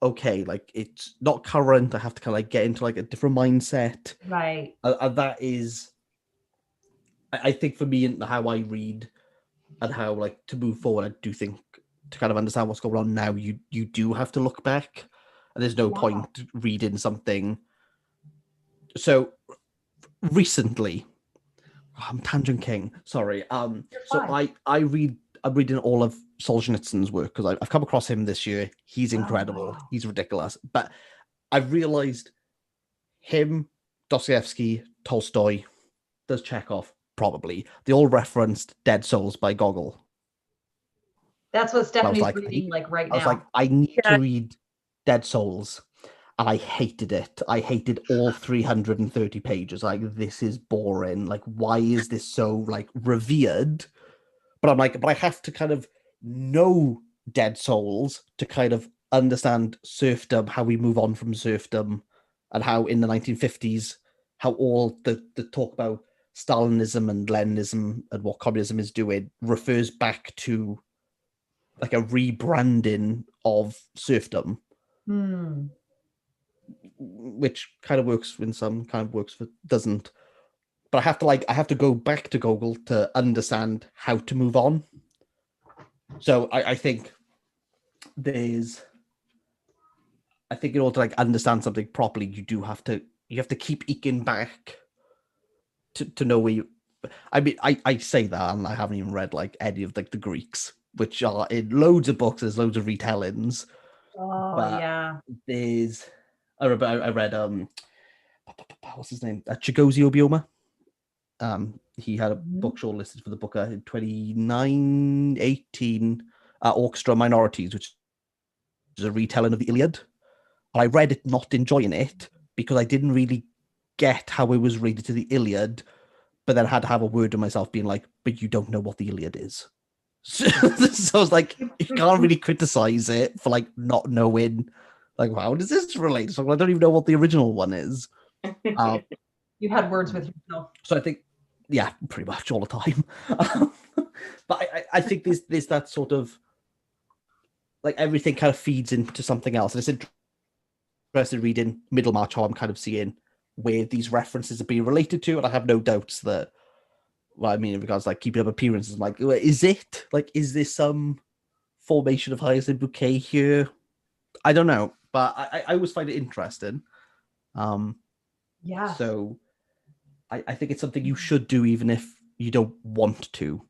okay, like it's not current. I have to kind of like get into like a different mindset. Right. That is, I think for me and how I read and how like to move forward, I do think to kind of understand what's going on now, you do have to look back, and there's no point reading something. So recently, I'm Tangent King. Sorry. So I'm reading all of Solzhenitsyn's work because I've come across him this year. He's incredible. Wow. He's ridiculous. But I've realized him, Dostoevsky, Tolstoy, does Chekhov, probably. They all referenced Dead Souls by Gogol. That's what Stephanie's reading like right now. I was like, I need to read Dead Souls. And I hated it. I hated all 330 pages. Like, this is boring. Like, why is this so, like, revered? But I'm like, but I have to kind of know Dead Souls to kind of understand serfdom, how we move on from serfdom, and how in the 1950s, how all the talk about Stalinism and Leninism and what communism is doing refers back to, like, a rebranding of serfdom. Which kind of works in some, kind of works for doesn't. But I have to go back to Gogol to understand how to move on. So I think in order to like understand something properly, you have to keep eking back to know where you. I mean, I say that, and I haven't even read like any of like the Greeks, which are in loads of books. There's loads of retellings. Oh, but yeah. There's. I read what's his name? Chigozie Obioma. He had a book shortlisted for the Booker in 2918, Orchestra Minorities, which is a retelling of the Iliad. And I read it not enjoying it because I didn't really get how it was related to the Iliad, but then I had to have a word to myself being like, but you don't know what the Iliad is. So I was like, you can't really criticize it for like not knowing, like, how does this relate? So I don't even know what the original one is. You had words with yourself. So I think, yeah, pretty much all the time. But I think there's that sort of, like, everything kind of feeds into something else. And it's interesting reading Middlemarch, how I'm kind of seeing where these references are being related to. And I have no doubts that, well, I mean, in regards to like keeping up appearances, I'm like, is it? Like, is this some formation of Hyacinth Bouquet here? I don't know. But I always find it interesting. Yeah. So I think it's something you should do even if you don't want to.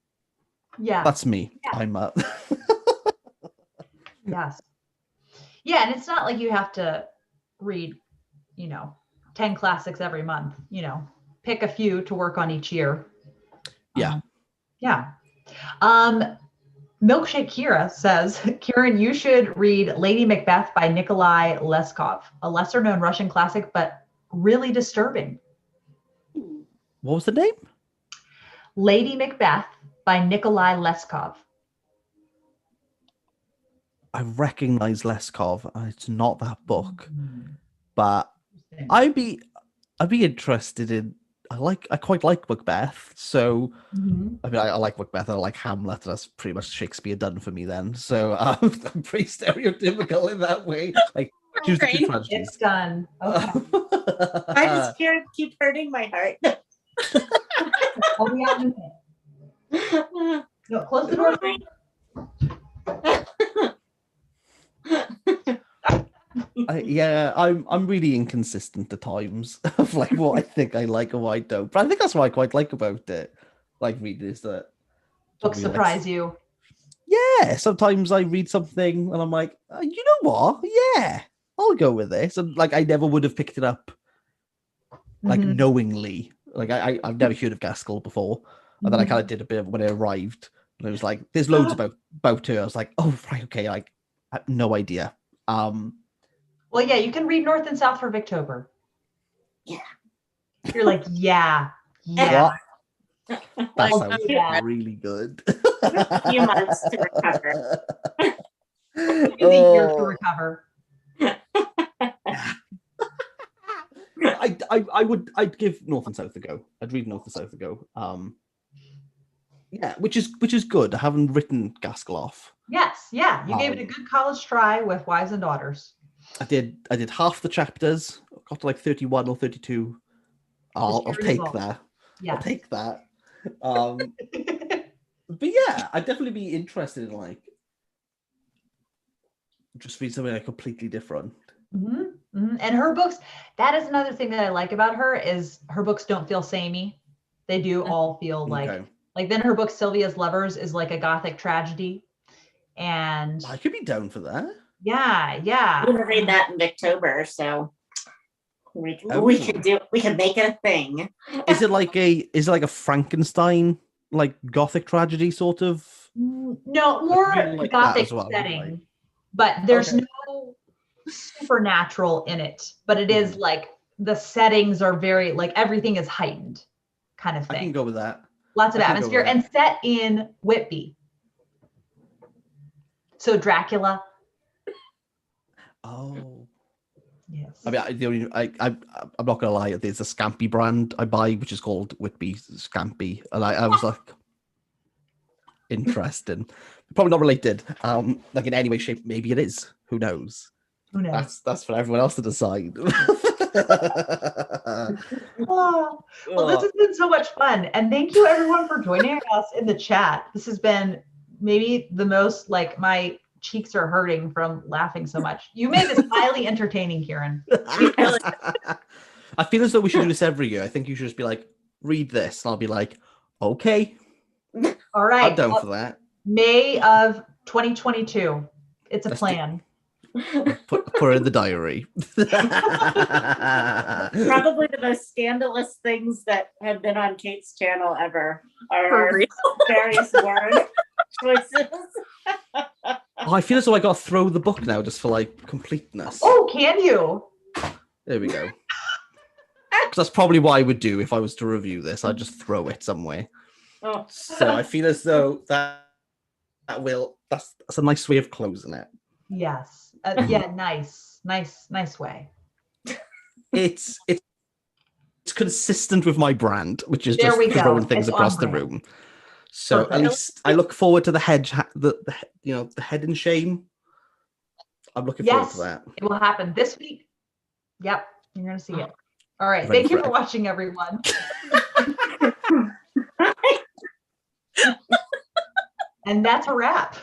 Yeah. That's me. Yeah. I'm Yes. Yeah, and it's not like you have to read, 10 classics every month, pick a few to work on each year. Yeah. Yeah. Milkshake Kira says, Kieran, you should read Lady Macbeth by Nikolai Leskov, a lesser known Russian classic, but really disturbing. What was the name? Lady Macbeth by Nikolai Leskov. I recognize Leskov. It's not that book, but I'd be interested in. I quite like Macbeth, so I mean, I like Macbeth. I like Hamlet. That's pretty much Shakespeare done for me then. So I'm pretty stereotypical in that way. Like, choose the two tragedies. It's done. Okay. I just keep hurting my heart. I'll be out in a minute. No, close the door. I'm really inconsistent at times of like what I think I like and what I don't. But I think that's what I quite like about it. Like reading is that books surprise you. Yeah, sometimes I read something and I'm like, you know what? Yeah, I'll go with this. And like I never would have picked it up like knowingly. Like I've never heard of Gaskell before. And then I kind of did a bit when it arrived. And it was like, there's loads about her. I was like, oh right, okay, like I have no idea. Well, yeah, you can read North and South for Victober. Yeah. You're like, yeah. What? That Like, sounds yeah. really good. A few months to recover. Give me a year to recover. I'd give North and South a go. I'd read North and South a go. Yeah, which is good. I haven't written Gaskell off. Yes, yeah. You gave it a good college try with Wives and Daughters. I did half the chapters, got to like 31 or 32. I'll take that. Yeah. I'll take that. But yeah, I'd definitely be interested in like just read something like completely different. Mm-hmm. Mm-hmm. And her books, that is another thing that I like about her is her books don't feel samey. They do all feel like then her book Sylvia's Lovers is like a gothic tragedy. And I could be down for that. Yeah. I'm gonna read that in October, so we can make it a thing. Is it like a Frankenstein like gothic tragedy sort of? No, more like gothic well, setting, right? but there's no supernatural in it. But it is like the settings are very like everything is heightened, kind of thing. I can go with that. Lots of atmosphere and set in Whitby. So Dracula. Oh. Yes. I mean, I'm not gonna lie. There's a Scampi brand I buy, which is called Whitby Scampi, and I was like, interesting. Probably not related. Like in any way, shape. Maybe it is. Who knows? Who knows? That's for everyone else to decide. Well, this has been so much fun, and thank you everyone for joining us in the chat. This has been maybe the most like my cheeks are hurting from laughing so much. You made this highly entertaining, Kieran. I feel as though we should do this every year. I think you should just be like, read this, and I'll be like, okay. All right. I'm down for that. May of 2022. It's a plan. Put it in the diary. Probably the most scandalous things that have been on Kate's channel ever are various word choices. I feel as though I got to throw the book now just for like completeness. Oh, can you? There we go. Because that's probably what I would do if I was to review this. I'd just throw it somewhere. Oh. So I feel as though that's a nice way of closing it. Yes. Yeah, nice way. It's consistent with my brand, which is There just we go. throwing things It's across on the brand. room. So Perfect. at least I look forward to the head in shame. I'm looking forward to that. It will happen this week. Yep, you're gonna see it. All right. Ready Thank you for for it. watching, everyone. And that's a wrap.